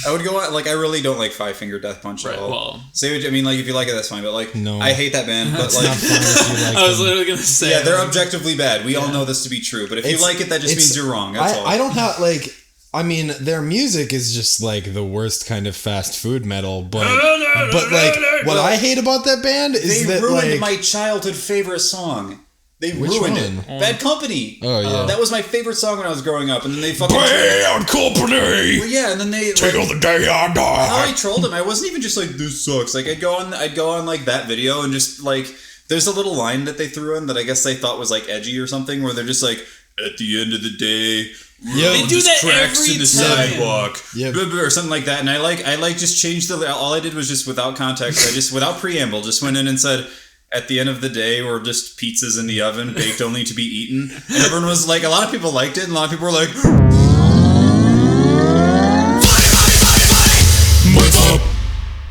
I would go on, like, I really don't like Five Finger Death Punch at all. Well, say what you, I mean, like, if you like it, that's fine, but, like, no. I hate that band, but, like... Not fine if you like I was them. literally going to say... Yeah, they're objectively bad. We all know this to be true, but if you like it, that just means you're wrong, that's all. I don't have, like... I mean, their music is just, like, the worst kind of fast food metal, but like, what I hate about that band is they that, ruined like... my childhood favorite song. They Which ruined one? it. Bad Company. Oh, yeah. That was my favorite song when I was growing up, and then they fucking... Bad Company! Well, yeah, and then they... Till the day I die! How I trolled them, I wasn't even just like, this sucks. Like, I'd go on, like, that video, and just, like... There's a little line that they threw in that I guess they thought was, like, edgy or something, where they're just like, at the end of the day... Yeah, they do that cracks every in the time. sidewalk, Yep. or something like that. And I just changed all I did was just without context. I just without preamble just went in and said, at the end of the day, we're just pizzas in the oven, baked only to be eaten. And everyone was like, a lot of people liked it, and a lot of people were like,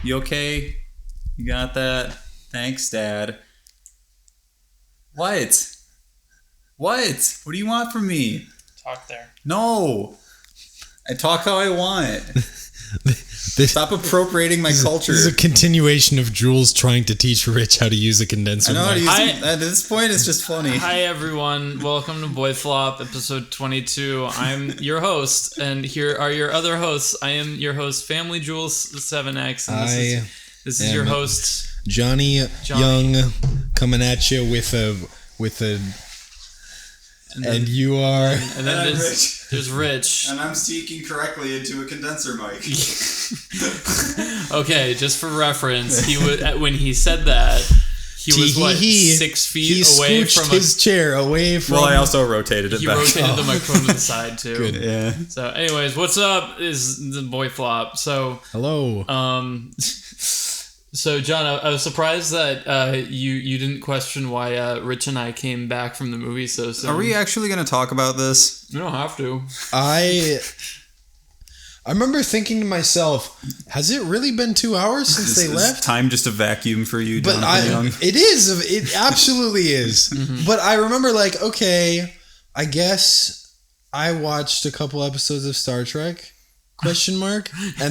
you okay? You got that? Thanks, Dad. What? What do you want from me? Talk there. No. I talk how I want. Stop appropriating my culture. This is a continuation of Jules trying to teach Rich how to use a condenser I know how to mic. use it. At this point, it's just funny. Hi, everyone. Welcome to BoyFlop, episode 22. I'm your host, and here are your other hosts. I am your host, Family Jules 7X, and this is your host, Johnny Young, coming at you with a and you are... And then there's Rich. And I'm speaking correctly into a condenser mic. Okay, just for reference, he would when he said that, he was what, 6 feet away from his chair away from... Well, I also rotated it He back. rotated the microphone to the side, too. Good. Yeah. So, anyways, what's up is the BoyFlop. So, hello. So, John, I was surprised that you didn't question why Rich and I came back from the movie so soon. Are we actually going to talk about this? You don't have to. I remember thinking to myself, has it really been 2 hours since they left? Is time just a vacuum for you, But Jonathan Young? it is. It absolutely is. Mm-hmm. But I remember, like, okay, I guess I watched a couple episodes of Star Trek. ? And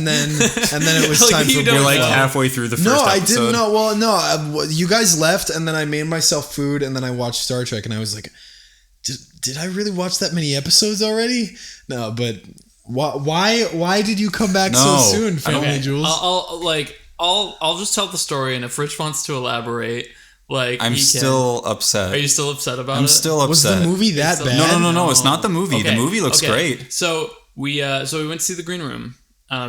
then it was Like, time for you're like BoyFlop. halfway through the first No, I episode. didn't know. Well, no, you guys left, and then I made myself food, and then I watched Star Trek, and I was like, did I really watch that many episodes already? No, but why did you come back so soon, Family Jules? I'll just tell the story, and if Rich wants to elaborate, like, I'm still upset. Are you still upset about it? I'm still upset. Was the movie that bad? No, it's not the movie. Okay, The movie looks okay. great. So we went to see The Green Room.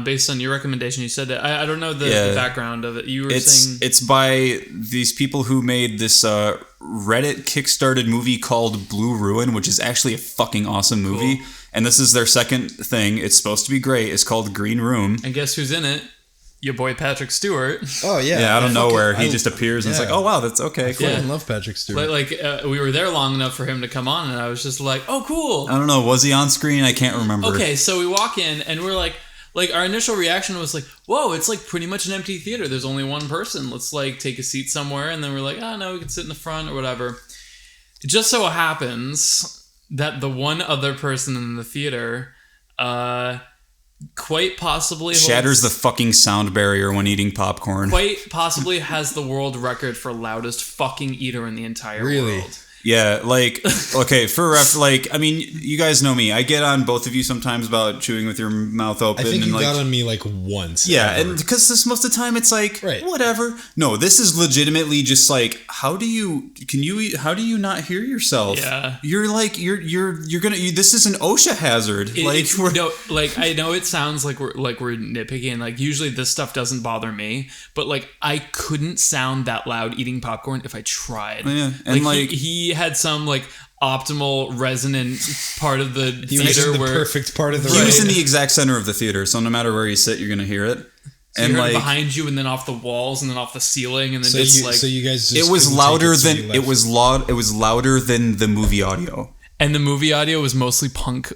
Based on your recommendation, you said that I don't know the background of it. You were saying it's by these people who made this Reddit kickstarted movie called Blue Ruin, which is actually a fucking awesome movie. Cool. And this is their second thing. It's supposed to be great. It's called Green Room. And guess who's in it? Your boy Patrick Stewart. Oh yeah, yeah. Out of nowhere, he just appears and it's like, oh wow, that's okay. Cool. I love Patrick Stewart. We were there long enough for him to come on, and I was just like, oh cool. I don't know. Was he on screen? I can't remember. Okay, so we walk in and we're like our initial reaction was like, whoa, it's like pretty much an empty theater. There's only one person. Let's like take a seat somewhere. And then we're like, oh no, we can sit in the front or whatever. It just so happens that the one other person in the theater, quite possibly shatters the fucking sound barrier when eating popcorn. Quite possibly has the world record for loudest fucking eater in the entire world. Yeah, like, okay, I mean, you guys know me. I get on both of you sometimes about chewing with your mouth open. I think and you like, got on me like once. Yeah, and because most of the time it's like, whatever. No, this is legitimately just like, how do you not hear yourself? Yeah. You're like, you're gonna, this is an OSHA hazard. I know it sounds like we're nitpicking. Like, usually this stuff doesn't bother me, but like, I couldn't sound that loud eating popcorn if I tried. Yeah, and like he had some like optimal resonant part of the theater where perfect part of the he was in the exact center of the theater, so no matter where you sit, you're gonna hear it. So and like behind you, and then off the walls, and then off the ceiling, and then so you guys. Just it was louder than the movie audio. And the movie audio was mostly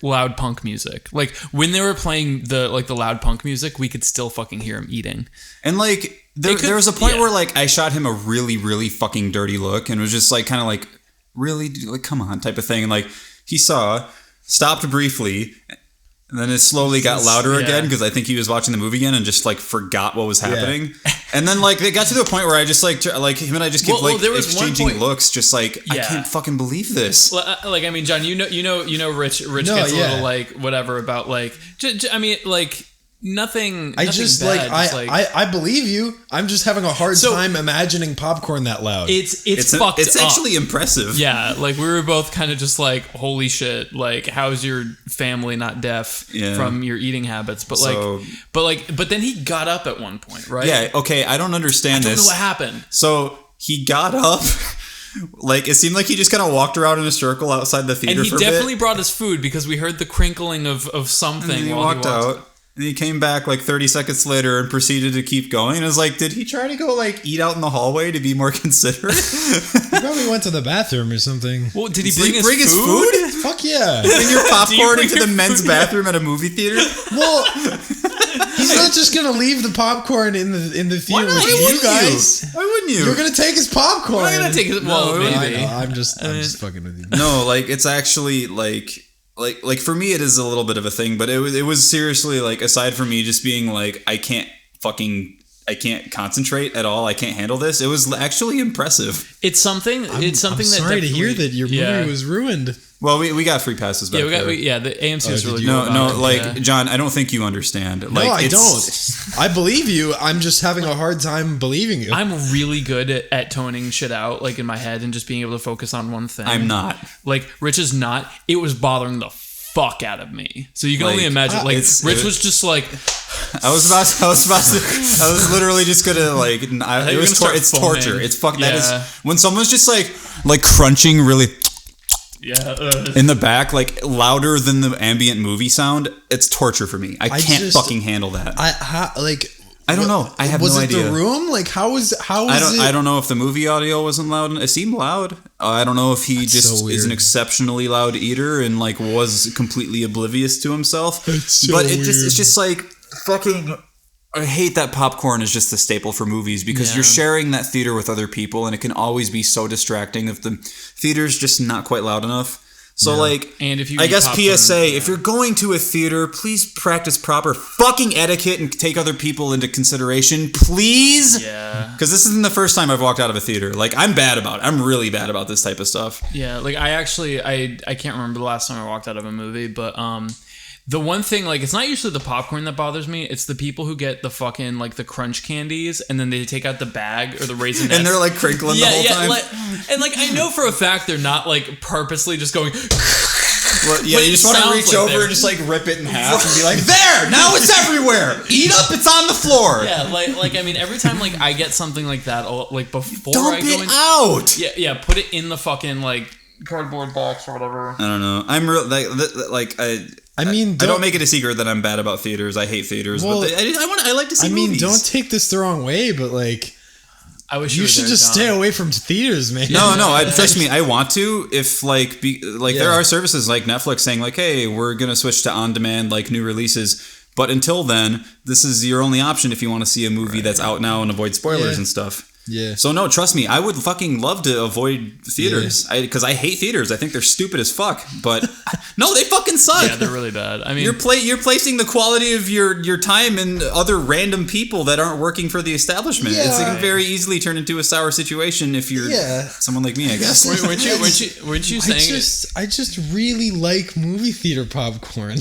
loud punk music. Like when they were playing the loud punk music, we could still fucking hear him eating. And like there was a point where like I shot him a really, really fucking dirty look, and was just like kind of like, really, like, come on type of thing. And like he stopped briefly, And then it slowly got louder yeah. again because I think he was watching the movie again and just like forgot what was happening. And then like it got to the point where I just like him and I just keep there was exchanging looks, just like I can't fucking believe this. Like I mean, John, you know, Rich gets a little like whatever about like I mean like. Nothing. I just bad, I believe you. I'm just having a hard time imagining popcorn that loud. It's fucked It's up. actually impressive. Yeah, like we were both kind of just like, holy shit! Like, how's your family not deaf from your eating habits? But but then he got up at one point, right? Yeah. Okay. I don't understand this. I don't know what happened. So he got up. Like, it seemed like he just kind of walked around in a circle outside the theater. And he definitely brought us food because we heard the crinkling of something. And he walked out. And he came back like 30 seconds later and proceeded to keep going. I was like, did he try to go like eat out in the hallway to be more considerate? He probably went to the bathroom or something. Well, did he bring his food? Fuck yeah. Bring your popcorn into the men's bathroom at a movie theater? Well, he's not just gonna leave the popcorn in the theater with you guys. Why wouldn't you? You're gonna take his popcorn. I'm gonna take his. Well, maybe. I know. I'm just fucking with you. No, like it's actually like for me it is a little bit of a thing, but it was seriously like, aside from me just being like I can't concentrate at all, I can't handle this, it was actually impressive. It's something I'm sorry to hear that your movie was ruined. Well, we got free passes back there. The AMC is really good. No, John, I don't think you understand. Like, no, I don't. I believe you. I'm just having a hard time believing you. I'm really good at toning shit out, like in my head, and just being able to focus on one thing. I'm not. Like, Rich is not. It was bothering the fuck out of me. So you can only imagine. Like, Rich was just like. I was literally just gonna like. It's torture. It's fuck. That is when someone's just like crunching really. In the back, like louder than the ambient movie sound, it's torture for me. I can't fucking handle that. I don't know. I have no idea. Was it the room? Like how is it? I don't know if the movie audio wasn't loud. It seemed loud. I don't know if he is an exceptionally loud eater and like was completely oblivious to himself. It's just like fucking. I hate that popcorn is just the staple for movies because you're sharing that theater with other people and it can always be so distracting if the theater's just not quite loud enough. So and if you I guess PSA, if you're going to a theater, please practice proper fucking etiquette and take other people into consideration, please. Yeah. Because this isn't the first time I've walked out of a theater. Like I'm really bad about this type of stuff. Yeah, like I can't remember the last time I walked out of a movie, but the one thing, like, it's not usually the popcorn that bothers me. It's the people who get the fucking, like, the crunch candies, and then they take out the bag or the raisinets. And they're, like, crinkling the whole time. I know for a fact they're not, like, purposely just going... Well, yeah, you just want to reach over and just, like, rip it in half and be like, there! Now it's everywhere! Eat up, it's on the floor! Yeah, like I mean, every time, like, I get something like that, like, before Dump I go in... out! Yeah, put it in the fucking, like, cardboard box or whatever. I don't know. I'm real... I don't make it a secret that I'm bad about theaters. I hate theaters, but I like to see movies. Don't take this the wrong way, but like, I wish you should just stay away from theaters, man. No. Trust me, I want to. If there are services like Netflix saying like, hey, we're gonna switch to on-demand like new releases, but until then, this is your only option if you want to see a movie that's out now and avoid spoilers and stuff. Yeah. So no, trust me, I would fucking love to avoid theaters because I hate theaters. I think they're stupid as fuck. But no, they fucking suck. Yeah, they're really bad. I mean, you're placing the quality of your time in other random people that aren't working for the establishment. Yeah, it can very easily turn into a sour situation if you're someone like me, I guess. weren't you saying? I just really like movie theater popcorn.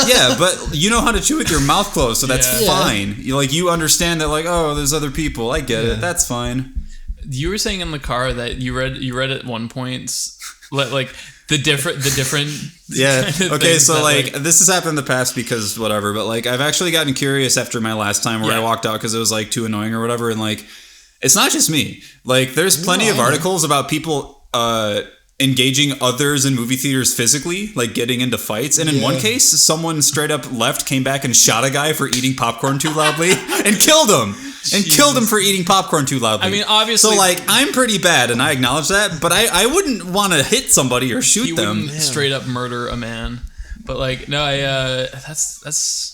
Yeah, but you know how to chew with your mouth closed, so that's fine. You understand that, like, oh, there's other people. I get it. That's fine. You were saying in the car that you read at one point, like the different. Yeah. Okay. So this has happened in the past because whatever, but like I've actually gotten curious after my last time where I walked out because it was like too annoying or whatever, and like it's not just me. Like there's plenty of articles about people engaging others in movie theaters physically, like getting into fights. And in one case, someone straight up left, came back and shot a guy for eating popcorn too loudly and killed him. And killed him for eating popcorn too loudly. I mean, obviously... So, like, I'm pretty bad, and I acknowledge that, but I wouldn't want to hit somebody or shoot them. Wouldn't straight up murder a man. But, like, no, that's...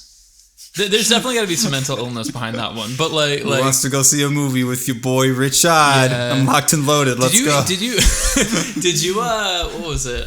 There's definitely got to be some mental illness behind that one, but like, who wants to go see a movie with your boy Richard? I'm locked and loaded. Let's go. Did you? What was it?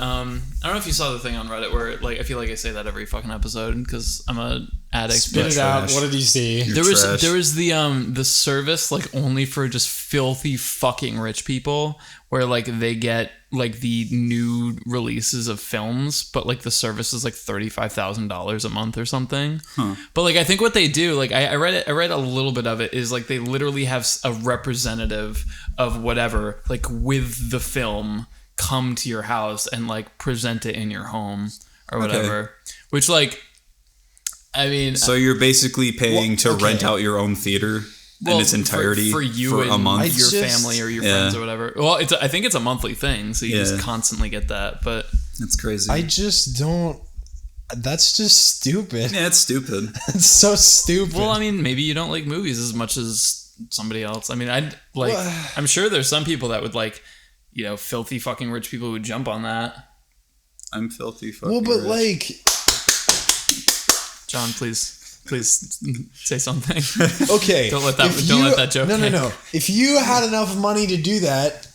I don't know if you saw the thing on Reddit where like I feel like I say that every fucking episode because I'm a addict. Spit it out. What did you see? There was the service like only for just filthy fucking rich people where like they get like the nude releases of films, but like the service is like $35,000 a month or something. But like I think what they do, like I read a little bit of it, is like they literally have a representative of whatever like with the film come to your house and like present it in your home or whatever. Which like, I mean, so you're basically paying to rent out your own theater in its entirety for you for and a month, your family or your friends or whatever. Well, I think it's a monthly thing, so you just constantly get that. But that's crazy. I just don't. That's just stupid. Yeah, it's stupid. It's so stupid. Well, I mean, maybe you don't like movies as much as somebody else. I mean, I'm sure there's some people that would like, you know, filthy fucking rich people who would jump on that. I'm filthy fucking rich. like, John, please say something. Okay. Don't let that joke. No. If you had enough money to do that,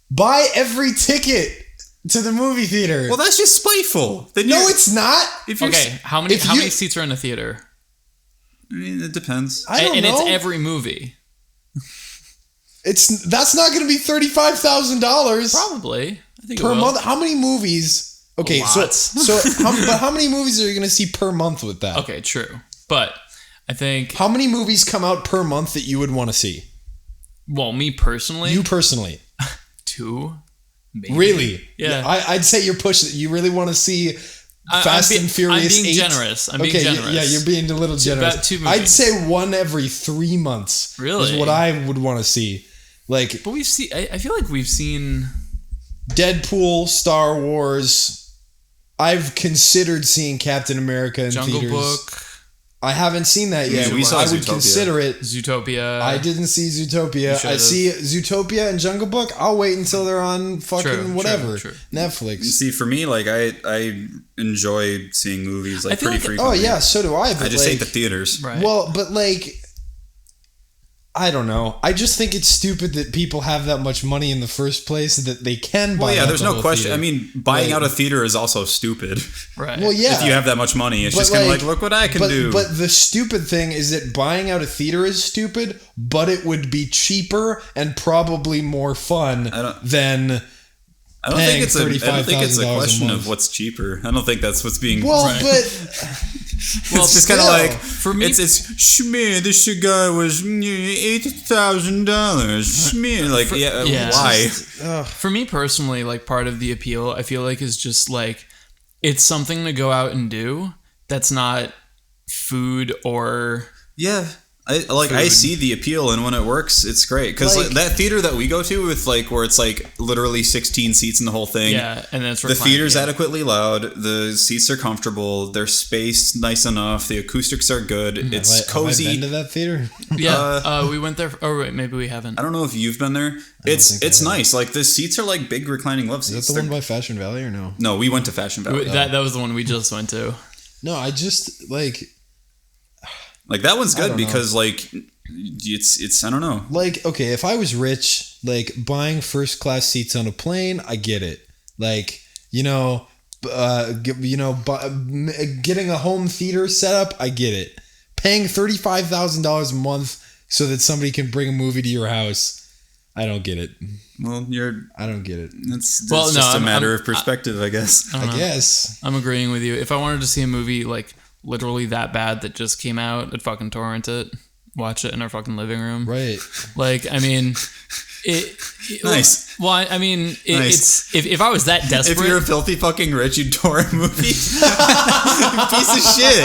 buy every ticket to the movie theater. Well, that's just spiteful. No, it's not. How many seats are in a theater? I mean, it depends. I don't know. And it's every movie. That's not going to be $35,000 probably. I think per month. How many movies? Okay, so how many movies are you going to see per month with that? Okay, true. But I think how many movies come out per month that you would want to see? Well, me personally, you personally, 2, maybe. Really? Yeah. I'd say you're pushing. You really want to see Fast and Furious 8? I'm being generous. I'm being generous. Yeah, you're being a little generous. About 2 movies. I'd say one every 3 months. Really? Is what I would want to see. Like, but I feel like we've seen Deadpool, Star Wars. I've considered seeing Captain America in Jungle theaters. Book. I haven't seen that yet. I would Zootopia. Consider it. Zootopia. I didn't see Zootopia. I see Zootopia and Jungle Book. I'll wait until they're on fucking whatever. Netflix. See, for me, like I enjoy seeing movies like pretty frequently. Oh yeah, so do I. But I just hate the theaters. Right. Well, but like, I don't know. I just think it's stupid that people have that much money in the first place that they can buy. Well, yeah, there's a no whole question. theater. I mean, buying out a theater is also stupid. Right. Well, yeah. If you have that much money, it's just kind of like, look what I can do. But the stupid thing is that buying out a theater is stupid, but it would be cheaper and probably more fun than. I don't think it's a question of what's cheaper. I don't think that's what's being. Well, Well, it's just kind of like for me. It's Schmear. This guy was $8,000. Schmear, like why? For me personally, like part of the appeal, I feel like is just like it's something to go out and do. That's not food or I see the appeal, and when it works, it's great. Because like, that theater that we go to with like where it's like literally 16 seats in the whole thing. Yeah, and then it's the theater's adequately loud. The seats are comfortable. They're spaced nice enough. The acoustics are good. It's cozy. Have I been to that theater? Yeah, we went there. Oh, wait, maybe we haven't. I don't know if you've been there. It's nice. Like the seats are like big reclining love seats. Is that the one by Fashion Valley or no? No, we went to Fashion Valley. That was the one we just went to. No, I just like that one's good because like it's I don't know. Like, okay, if I was rich, like buying first class seats on a plane, I get it. Like, getting a home theater set up, I get it. Paying $35,000 a month so that somebody can bring a movie to your house, I don't get it. Well, I don't get it. It's just a matter of perspective, I guess. I guess. I'm agreeing with you. If I wanted to see a movie like literally that bad that just came out, I'd fucking torrent it, watch it in our fucking living room. Right. Like, I mean, nice. Well, I mean, it's if I was that desperate. If you're a filthy fucking rich, you'd torrent movies. Piece of shit.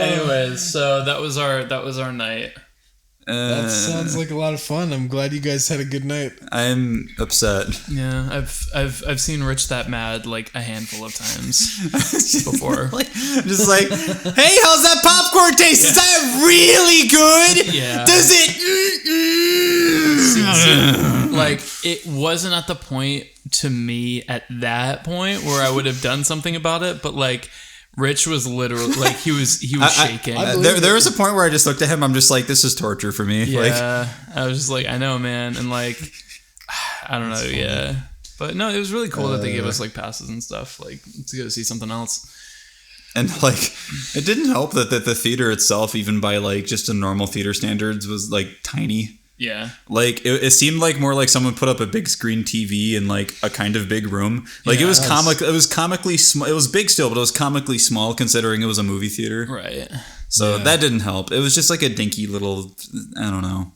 Anyways, so that was our night. That sounds like a lot of fun. I'm glad you guys had a good night. I'm upset. Yeah, I've seen Rich that mad like a handful of times before. Just like, hey, how's that popcorn taste? Is that really good? Yeah. Does it? Like, it wasn't at the point to me at that point where I would have done something about it, but like. Rich was literally like he was shaking. There was a point where I just looked at him. I'm just like, this is torture for me. Yeah, I was just like, I know, man, and like, I don't know. Yeah, But no, it was really cool that they gave us like passes and stuff, like to go see something else. And like, it didn't help that the theater itself, even by like just a normal theater standards, was like tiny. Yeah. Like it seemed like more like someone put up a big screen TV in like a kind of big room. Like it was comically small. It was big still, but it was comically small considering it was a movie theater. Right. So that didn't help. It was just like a dinky little, I don't know.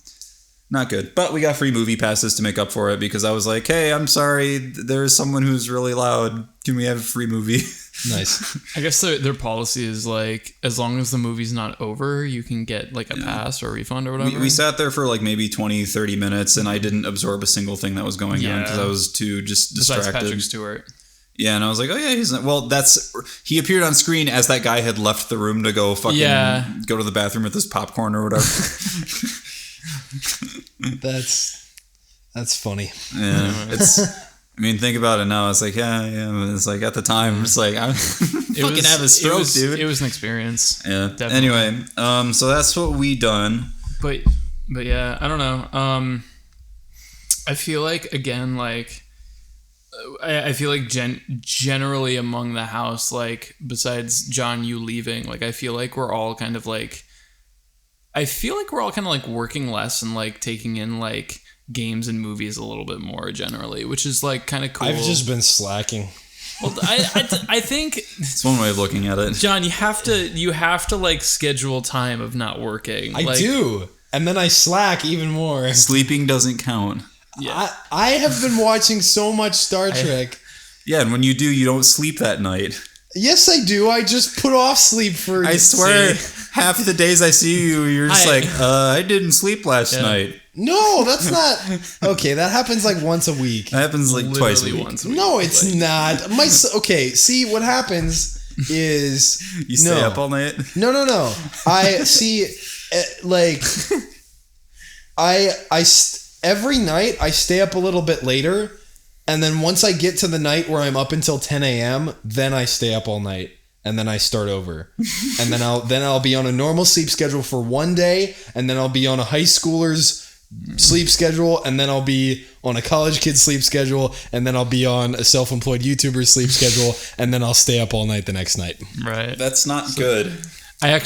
Not good. But we got free movie passes to make up for it because I was like, hey, I'm sorry, there's someone who's really loud. Can we have a free movie? Nice. I guess their policy is like, as long as the movie's not over, you can get like a pass or a refund or whatever. We sat there for like maybe 20, 30 minutes and I didn't absorb a single thing that was going on because I was too just distracted. Besides Patrick Stewart. Yeah, and I was like, oh yeah, he's not, well, he appeared on screen as that guy had left the room to go fucking go to the bathroom with his popcorn or whatever. That's funny. Yeah, I mean, think about it now. It's like, yeah. It's like at the time, it's like I fucking have a stroke, dude. It was an experience. Yeah. Definitely. Anyway, so that's what we done. But yeah, I don't know. I feel like again, like I feel like generally among the house, like besides John, you leaving, like I feel like we're all kind of like, working less and like taking in like games and movies a little bit more generally, which is like kind of cool. I've just been slacking. Well, I think it's one way of looking at it. John, you have to like schedule time of not working. I do, and then I slack even more. Sleeping doesn't count. Yeah. I have been watching so much Star Trek. Yeah, and when you do, you don't sleep that night. Yes, I do. I just put off sleep for. I swear, half the days I see you, you're just I didn't sleep last night. No, that's not. Okay, that happens like once a week. That happens like twice a week. Once a week. No, it's not. Okay, see what happens is you stay up all night. No. I see, like, every night I stay up a little bit later, and then once I get to the night where I'm up until 10 a.m., then I stay up all night. And then I start over, and then I'll be on a normal sleep schedule for one day, and then I'll be on a high schooler's sleep schedule, and then I'll be on a college kid's sleep schedule, and then I'll be on a self-employed YouTuber's sleep schedule, and then I'll stay up all night the next night. Right. That's not good. I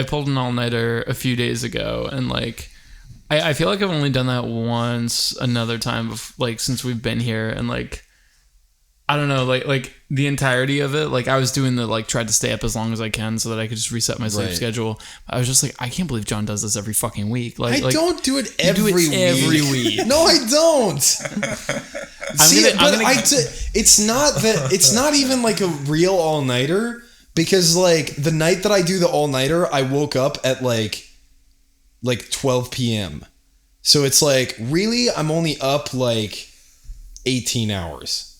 pulled an all-nighter a few days ago, and like I feel like I've only done that once another time like since we've been here, and like I don't know, like the entirety of it, like I was doing tried to stay up as long as I can so that I could just reset my sleep schedule. I was just like, I can't believe John does this every fucking week. Like I don't do it every week. No, I don't. It's not even like a real all-nighter, because like the night that I do the all-nighter, I woke up at like 12 p.m. So it's like, really, I'm only up like 18 hours.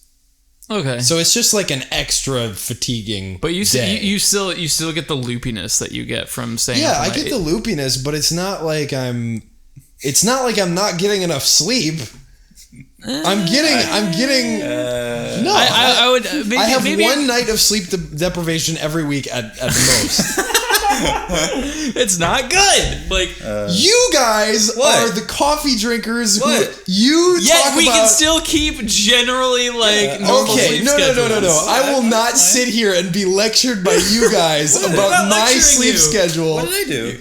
Okay. So it's just like an extra fatiguing. But you day. still get the loopiness that you get from staying up all I night. get the loopiness, but it's not like I'm not getting enough sleep. I'm getting no. I would I have one night of sleep deprivation every week at most. It's not good. Like you guys are the coffee drinkers who you talk about. We can still keep generally like normal sleep schedules. No. I will not sit here and be lectured by you guys about my sleep schedule. What did I do?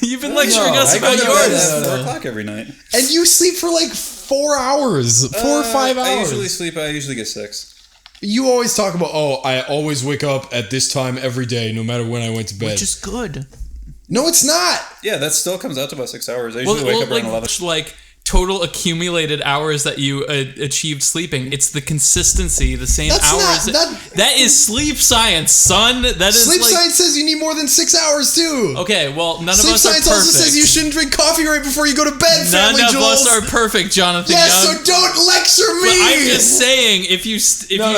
You've been lecturing us about yours. 4 o'clock every night. And you sleep for like 4 hours, 4 or 5 hours. I usually get 6. You always talk about, I always wake up at this time every day, no matter when I went to bed. Which is good. No, it's not. Yeah, that still comes out to about 6 hours. I usually wake up around 11. Like total accumulated hours that you achieved sleeping. It's the consistency, the same hours. That is sleep science, son. That is sleep science says you need more than 6 hours too. Okay, well, none of us are perfect. Sleep science also says you shouldn't drink coffee right before you go to bed. None of us are perfect, Jonathan. Yes, so don't lecture me. But I'm just saying, if you stay up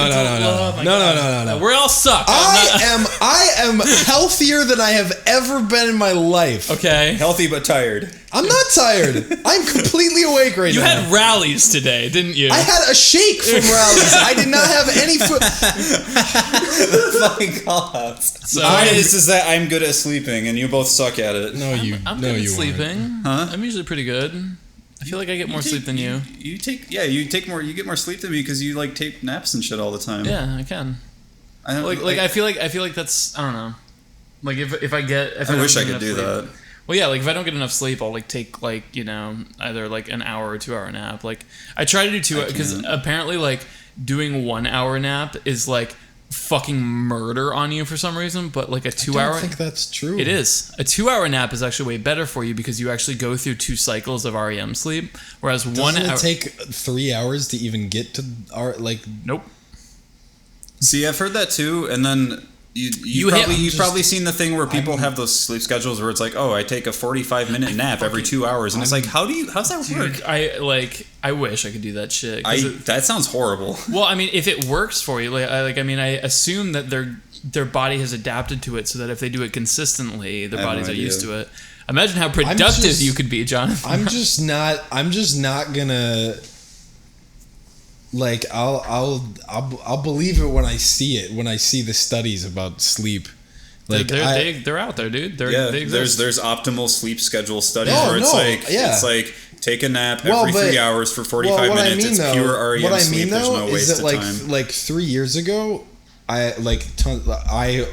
until no. We all suck. I am healthier than I have ever been in my life. Okay, healthy but tired. I'm not tired. I'm completely awake right now. You had rallies today, didn't you? I had a shake from rallies. I did not have any food. Fucking call-outs. So is that I'm good at sleeping and you both suck at it. No, you. I'm good at sleeping. Huh? I'm usually pretty good. I feel like I get more sleep than you. You get more sleep than me because you like take naps and shit all the time. Yeah, I can. I feel like that's, I don't know. Like if I wish I could do that. Well, yeah, like if I don't get enough sleep, I'll like take like, you know, either like an hour or 2 hour nap. Like I try to do 2 because apparently like doing 1 hour nap is like fucking murder on you for some reason, but like a 2 hour, I think that's true. It is. A 2 hour nap is actually way better for you because you actually go through 2 cycles of REM sleep, whereas Doesn't 1 hour it take 3 hours to even get to our like. Nope. See, I've heard that too, and then you've probably seen the thing where people have those sleep schedules where it's like, oh, I take a 45-minute nap every 2 hours, and it's like, how's that work? I wish I could do that shit. That sounds horrible. Well, I mean, if it works for you, I assume that their body has adapted to it so that if they do it consistently, their bodies are used to it. Imagine how productive you could be, Jonathan. I'm just not gonna. Like I'll believe it when I see it. When I see the studies about sleep, like they're out there, dude. They exist. There's optimal sleep schedule studies where it's like take a nap every 3 hours for 45 minutes. It's pure REM sleep. There's no waste of time. Like 3 years ago, I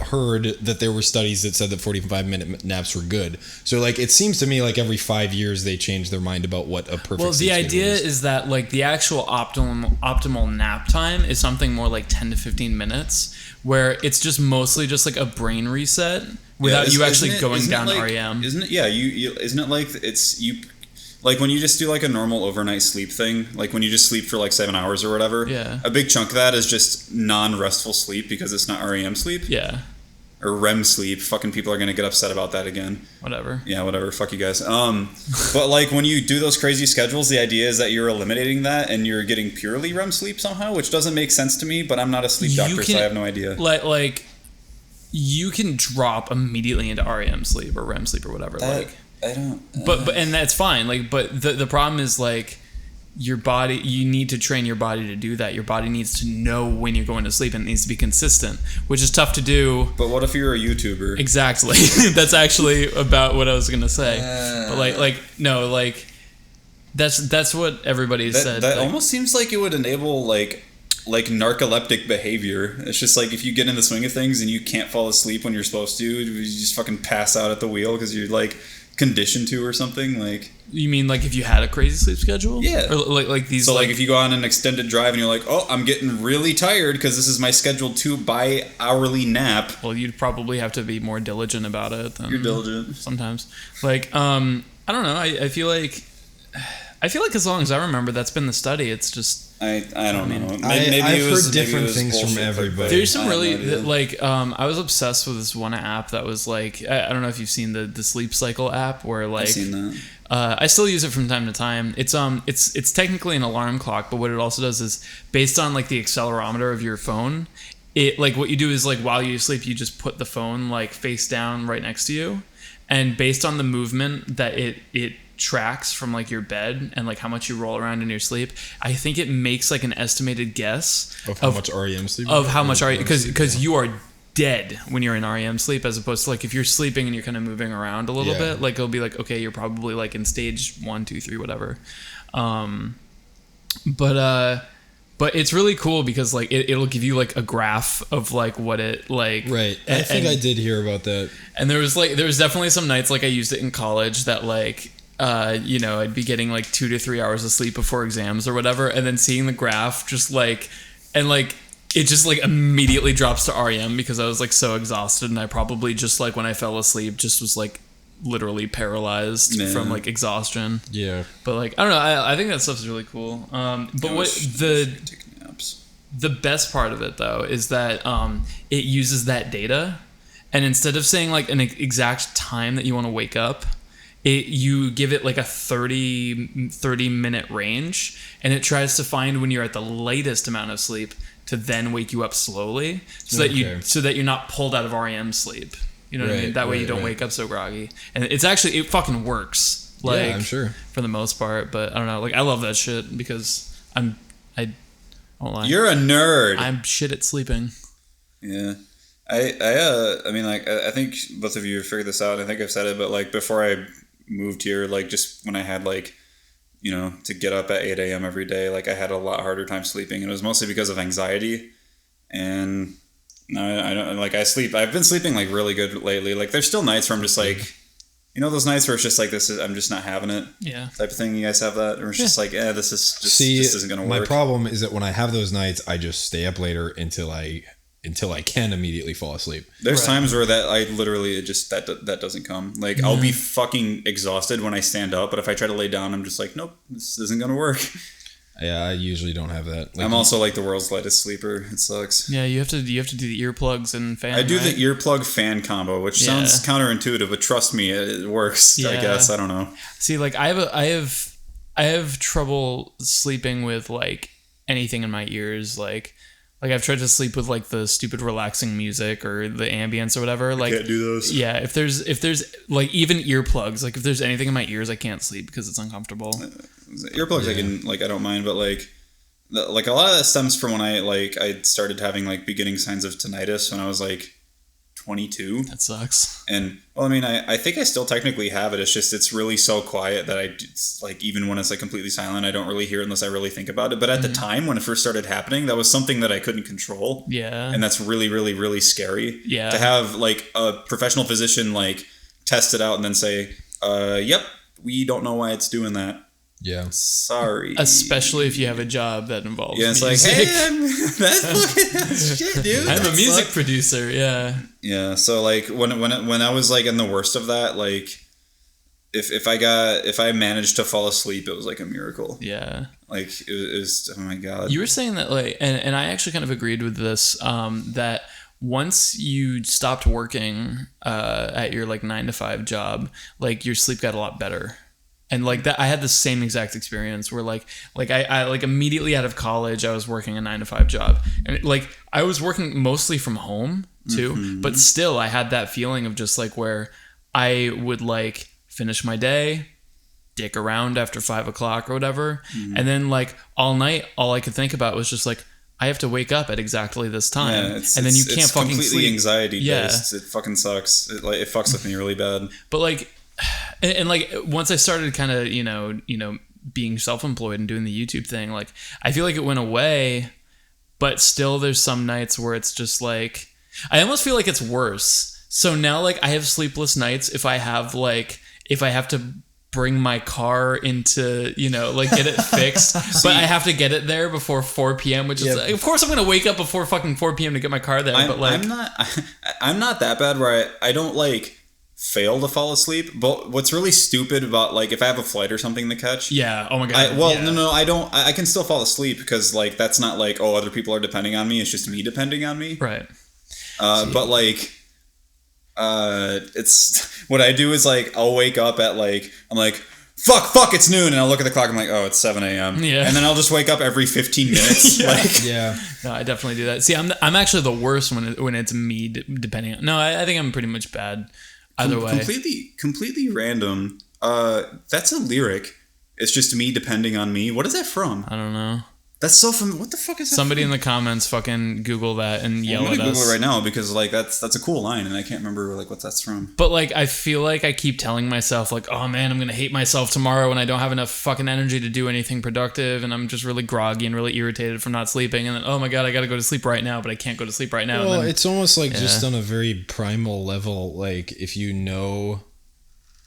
heard that there were studies that said that 45-minute naps were good. So like it seems to me like every 5 years they change their mind about what a perfect. Well, the idea is that like the actual optimal nap time is something more like 10 to 15 minutes, where it's just mostly just like a brain reset without you actually going down REM. Isn't it? Yeah, isn't it like it's you. Like when you just do like a normal overnight sleep thing, like when you just sleep for like 7 hours or whatever, a big chunk of that is just non-restful sleep because it's not REM sleep. Yeah. Or REM sleep. Fucking people are going to get upset about that again. Whatever. Yeah, whatever. Fuck you guys. But like when you do those crazy schedules, the idea is that you're eliminating that and you're getting purely REM sleep somehow, which doesn't make sense to me, but I'm not a sleep doctor, so I have no idea. Like you can drop immediately into REM sleep or REM sleep or whatever. I don't. But and that's fine. Like, but the problem is like your body. You need to train your body to do that. Your body needs to know when you're going to sleep, and it needs to be consistent, which is tough to do. But what if you're a YouTuber? Exactly. That's actually about what I was gonna say. But that's what everybody said. That almost seems like it would enable like narcoleptic behavior. It's just like if you get in the swing of things and you can't fall asleep when you're supposed to, you just fucking pass out at the wheel because you're like conditioned to or something. Like, you mean like if you had a crazy sleep schedule? Yeah. Or like these. So like if you go on an extended drive and you're like, oh, I'm getting really tired because this is my scheduled 2 bi-hourly nap. Well, you'd probably have to be more diligent about it. You're diligent sometimes. Like I don't know. I feel like as long as I remember, that's been the study. It's just. I don't know. Maybe I've heard different things from everybody. There's some really I was obsessed with this one app that was like I don't know if you've seen the Sleep Cycle app where like I've seen that. I still use it from time to time. It's technically an alarm clock, but what it also does is based on like the accelerometer of your phone. It like what you do is like while you sleep, you just put the phone like face down right next to you, and based on the movement that it tracks from like your bed and like how much you roll around in your sleep, I think it makes like an estimated guess of how much REM sleep because you are dead when you're in REM sleep, as opposed to like if you're sleeping and you're kind of moving around a little bit, like it'll be like, okay, you're probably like in stage 1, 2, 3, whatever. But it's really cool because like it'll give you like a graph of like what it like. Right. I think I did hear about that. And there was definitely some nights like I used it in college that like I'd be getting like 2 to 3 hours of sleep before exams or whatever, and then seeing the graph just like, and like it just like immediately drops to REM because I was like so exhausted, and I probably just like when I fell asleep just was like literally paralyzed from like exhaustion. Yeah. But like I don't know, I think that stuff is really cool. But what the best part of it though is that it uses that data, and instead of saying like an exact time that you want to wake up, you give it like a 30 minute range, and it tries to find when you're at the latest amount of sleep to then wake you up slowly so that you're not pulled out of REM sleep. You know what I mean? That way you don't wake up so groggy. And it fucking works. Like, yeah, I'm sure. For the most part, but I don't know. Like I love that shit because I won't lie. You're a nerd. I'm shit at sleeping. Yeah. I mean, like, I think both of you have figured this out. I think I've said it, but like before I moved here, like just when I had like to get up at 8 a.m. every day. Like I had a lot harder time sleeping, and it was mostly because of anxiety. And no, I don't like I sleep. I've been sleeping like really good lately. Like there's still nights where I'm just like, those nights where it's just like I'm just not having it. Yeah. Type of thing. You guys have that, or it's just like, this isn't gonna work. My problem is that when I have those nights, I just stay up later until I can immediately fall asleep. There's times where that I literally that doesn't come. Like I'll be fucking exhausted when I stand up, but if I try to lay down, I'm just like, nope, this isn't gonna work. Yeah, I usually don't have that. I'm also like the world's lightest sleeper. It sucks. Yeah, you have to do the earplugs and fan. I do the earplug fan combo, which sounds counterintuitive, but trust me, it works. Yeah. I guess I don't know. See, like I have trouble sleeping with like anything in my ears. Like I've tried to sleep with like the stupid relaxing music or the ambience or whatever. Like I can't do those. Yeah, if there's like even earplugs, like if there's anything in my ears, I can't sleep because it's uncomfortable. Earplugs I don't mind, but like a lot of that stems from when I started having like beginning signs of tinnitus when I was like 22. That sucks. And well, I mean, I think I still technically have it. It's just it's really so quiet that it's like even when it's like completely silent, I don't really hear it unless I really think about it. But at the time when it first started happening, that was something that I couldn't control. Yeah. And that's really, really, really scary. Yeah. To have like a professional physician like test it out and then say, yep, we don't know why it's doing that. Yeah. Sorry. Especially if you have a job that involves it's music. like, hey, that's shit, dude. I'm a music producer, yeah. Yeah, so like when I was like in the worst of that, like if I managed to fall asleep, it was like a miracle. Yeah. Like it was oh my god. You were saying that like and I actually kind of agreed with this, that once you stopped working at your like 9 to 5 job, like your sleep got a lot better. And like that, I had the same exact experience where like I like immediately out of college, I was working a 9 to 5 job, and like I was working mostly from home too, but still I had that feeling of just like where I would like finish my day, dick around after 5 o'clock or whatever, and then like all night, all I could think about was just like I have to wake up at exactly this time, and then you can't fucking completely sleep. Anxiety based. It fucking sucks. It fucks with me really bad. But like. And like once I started kind of you know being self-employed and doing the YouTube thing, like I feel like it went away, but still there's some nights where it's just like I almost feel like it's worse. So now like I have sleepless nights if I have to bring my car into like get it fixed, but I have to get it there before 4 p.m. which is of course I'm gonna wake up before fucking 4 p.m. to get my car there. But like I'm not that bad where I don't like fail to fall asleep, but what's really stupid about like if I have a flight or something to catch, oh my god, no I don't, I can still fall asleep because like that's not like other people are depending on me, it's just me depending on me, right? But like it's what I do is like I'll wake up at like I'm like fuck it's noon, and I'll look at the clock, I'm like it's 7 a.m. and then I'll just wake up every 15 minutes. No, I definitely do that. See, I'm actually the worst when it's me depending on I think I'm pretty much bad either way. Completely random. That's a lyric. It's just me depending on me. What is that from? I don't know. That's so from. What the fuck is that? Somebody in the comments fucking Google that and yell at us. I'm gonna Google it right now because like that's a cool line and I can't remember like what that's from. But like I feel like I keep telling myself like, oh man, I'm gonna hate myself tomorrow when I don't have enough fucking energy to do anything productive, and I'm just really groggy and really irritated from not sleeping, and then oh my god, I gotta go to sleep right now, but I can't go to sleep right now. Well, it's almost like just on a very primal level. Like if you know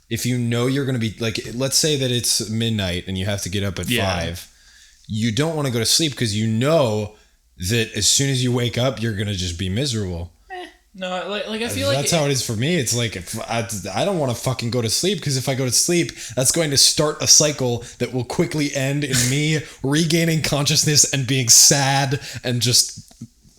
you're gonna be like, let's say that it's midnight and you have to get up at 5. You don't want to go to sleep because you know that as soon as you wake up, you're going to just be miserable. No, like I feel like that's how it is for me. It's like if I don't want to fucking go to sleep because if I go to sleep, that's going to start a cycle that will quickly end in me regaining consciousness and being sad and just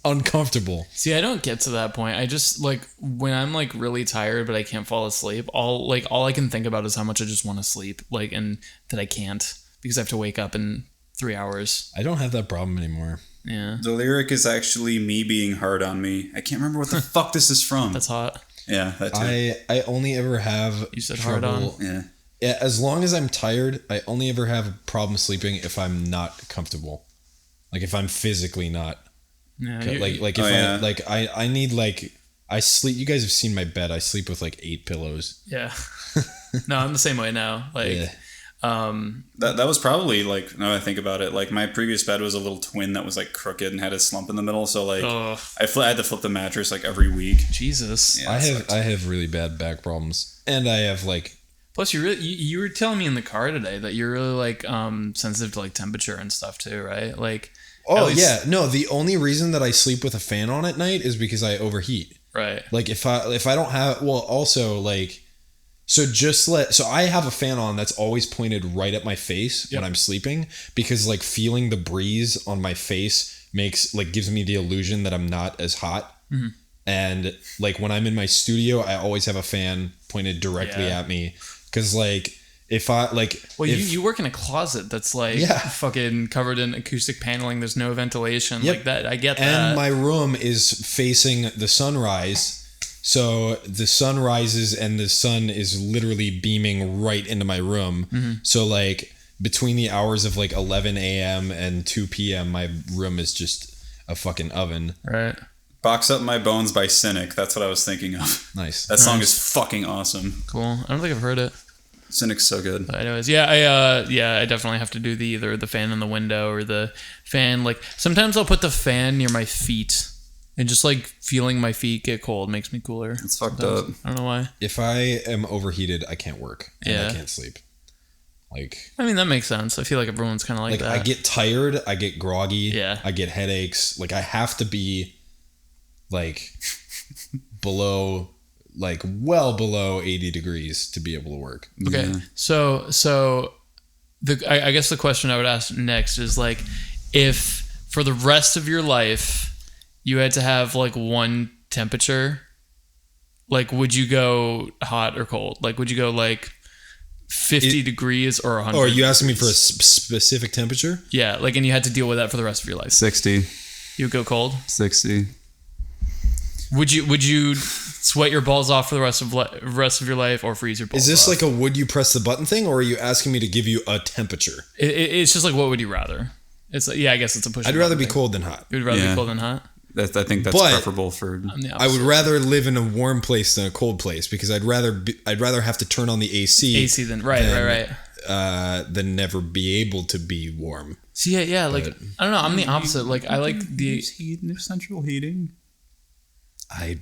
uncomfortable. See, I don't get to that point. I just like when I'm like really tired but I can't fall asleep, all I can think about is how much I just want to sleep, like, and that I can't because I have to wake up in 3 hours. I don't have that problem anymore. Yeah. The lyric is actually me being hard on me. I can't remember what the fuck this is from. That's hot. Yeah, that too. I only ever have You said trouble. hard on? Yeah. As long as I'm tired, I only ever have a problem sleeping if I'm not comfortable. Like if I'm physically not. Yeah. I need like I sleep. You guys have seen my bed. I sleep with like 8 pillows. Yeah. No, I'm the same way now. Like That was probably like, now that I think about it, like my previous bed was a little twin that was like crooked and had a slump in the middle. So like I had to flip the mattress like every week. Jesus. Yeah, I have really bad back problems, and I have like. Plus, you were telling me in the car today that you're really like sensitive to like temperature and stuff too, right? Like. Oh yeah, no. The only reason that I sleep with a fan on at night is because I overheat. Right. Like if I don't have, well, also like. So I have a fan on that's always pointed right at my face when I'm sleeping, because like feeling the breeze on my face gives me the illusion that I'm not as hot. Mm-hmm. And like when I'm in my studio, I always have a fan pointed directly at me, because like if I like, well, you work in a closet that's like fucking covered in acoustic paneling. There's no ventilation like that. I get that. And my room is facing the sunrise. So the sun rises and the sun is literally beaming right into my room. Mm-hmm. So like between the hours of like 11 a.m. and 2 p.m., my room is just a fucking oven. Right. Box Up My Bones by Cynic. That's what I was thinking of. Nice. That song is fucking awesome. Cool. I don't think I've heard it. Cynic's so good. But anyways, I definitely have to do either the fan in the window or the fan. Like sometimes I'll put the fan near my feet. And just like feeling my feet get cold makes me cooler. It's fucked up. I don't know why. If I am overheated, I can't work. And I can't sleep. Like, I mean, that makes sense. I feel like everyone's kind of like that. I get tired. I get groggy. Yeah. I get headaches. Like I have to be like below, like well below 80 degrees to be able to work. Okay. Yeah. So I guess the question I would ask next is like, if for the rest of your life you had to have like one temperature, like would you go hot or cold? Like would you go like 50 degrees or 100? Oh, are you asking me for a specific temperature? Yeah, like, and you had to deal with that for the rest of your life. 60. You would go cold? 60. Would you sweat your balls off for the rest of your life, or freeze your balls off? Is this like a would you press the button thing, or are you asking me to give you a temperature? It's just like, what would you rather? It's like, I guess it's a push. I'd rather be cold than hot. You'd rather be cold than hot? I think that's preferable for. I would rather live in a warm place than a cold place, because I'd rather have to turn on the AC. Than right. Than never be able to be warm. See, yeah. Like I don't know. I'm the opposite. Like I like the central heating. I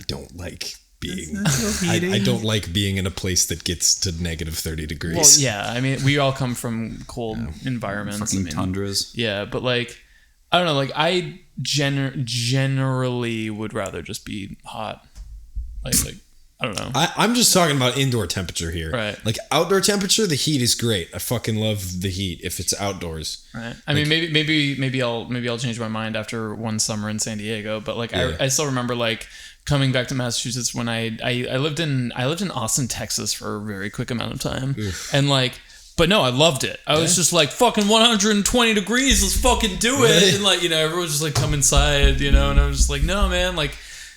don't like being. I don't like being in a place that gets to negative 30 degrees. Well, yeah. I mean, we all come from cold environments. Fucking tundras. Yeah, but like, I don't know. Like, I generally would rather just be hot. Like I don't know. I'm just talking about indoor temperature here. Right. Like outdoor temperature, the heat is great. I fucking love the heat if it's outdoors. Right. I mean, maybe I'll change my mind after one summer in San Diego. But like, I still remember like coming back to Massachusetts when I lived in Austin, Texas for a very quick amount of time. Oof. And like. But no, I loved it. I was just like, fucking 120 degrees, let's fucking do it. Right. And like, everyone was just like, come inside, and I was just like, no, man, like,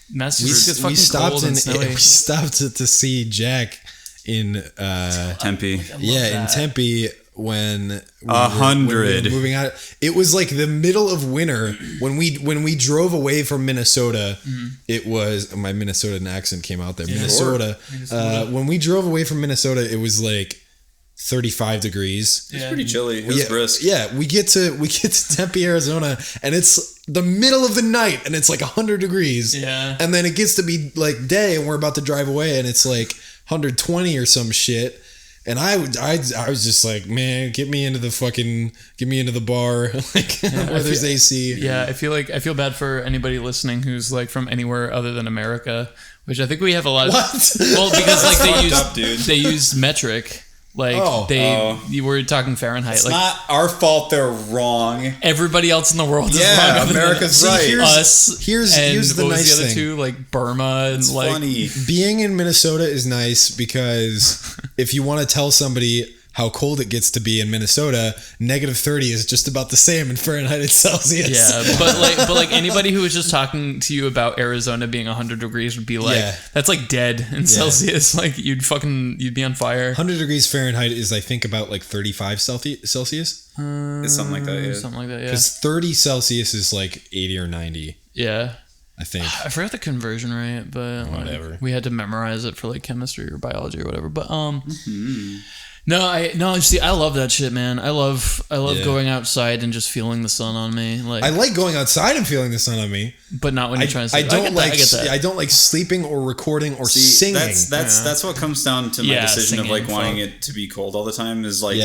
Massachusetts gets fucking cold and snowy. We stopped to see Jack in Tempe. In Tempe when 100 moving out. It was like the middle of winter when we drove away from Minnesota. Mm-hmm. It was, my Minnesotan accent came out there. Yeah. Minnesota. When we drove away from Minnesota, it was like 35 degrees. It's pretty chilly. It was brisk. Yeah, we get to Tempe, Arizona, and it's the middle of the night, and it's like 100 degrees. Yeah. And then it gets to be like day, and we're about to drive away, and it's like 120 or some shit. And I was just like, man, get me into the bar, like where there's AC. Yeah, I feel bad for anybody listening who's like from anywhere other than America, which I think we have a lot of. What? Well, because like they use metric. Like you were talking Fahrenheit. It's like, not our fault they're wrong. Everybody else in the world is wrong. America's right. Here's the nice thing. Thing. Two, like Burma and it's like funny. Being in Minnesota is nice because if you want to tell somebody how cold it gets to be in Minnesota, negative 30 is just about the same in Fahrenheit and Celsius. Yeah, but like anybody who was just talking to you about Arizona being 100 degrees would be like, that's like dead in Celsius. Like you'd be on fire. 100 degrees Fahrenheit is, I think, about like 35 Celsius. It's something like that. Yeah. Something like that. Yeah. Because 30 Celsius is like 80 or 90. Yeah. I think. I forgot the conversion rate, but whatever. We had to memorize it for like chemistry or biology or whatever. But No. See, I love that shit, man. I love going outside and just feeling the sun on me. Like I like going outside and feeling the sun on me, but not when you're trying to sleep. I don't like sleeping or recording or singing. That's what comes down to my decision of like wanting it to be cold all the time. Is like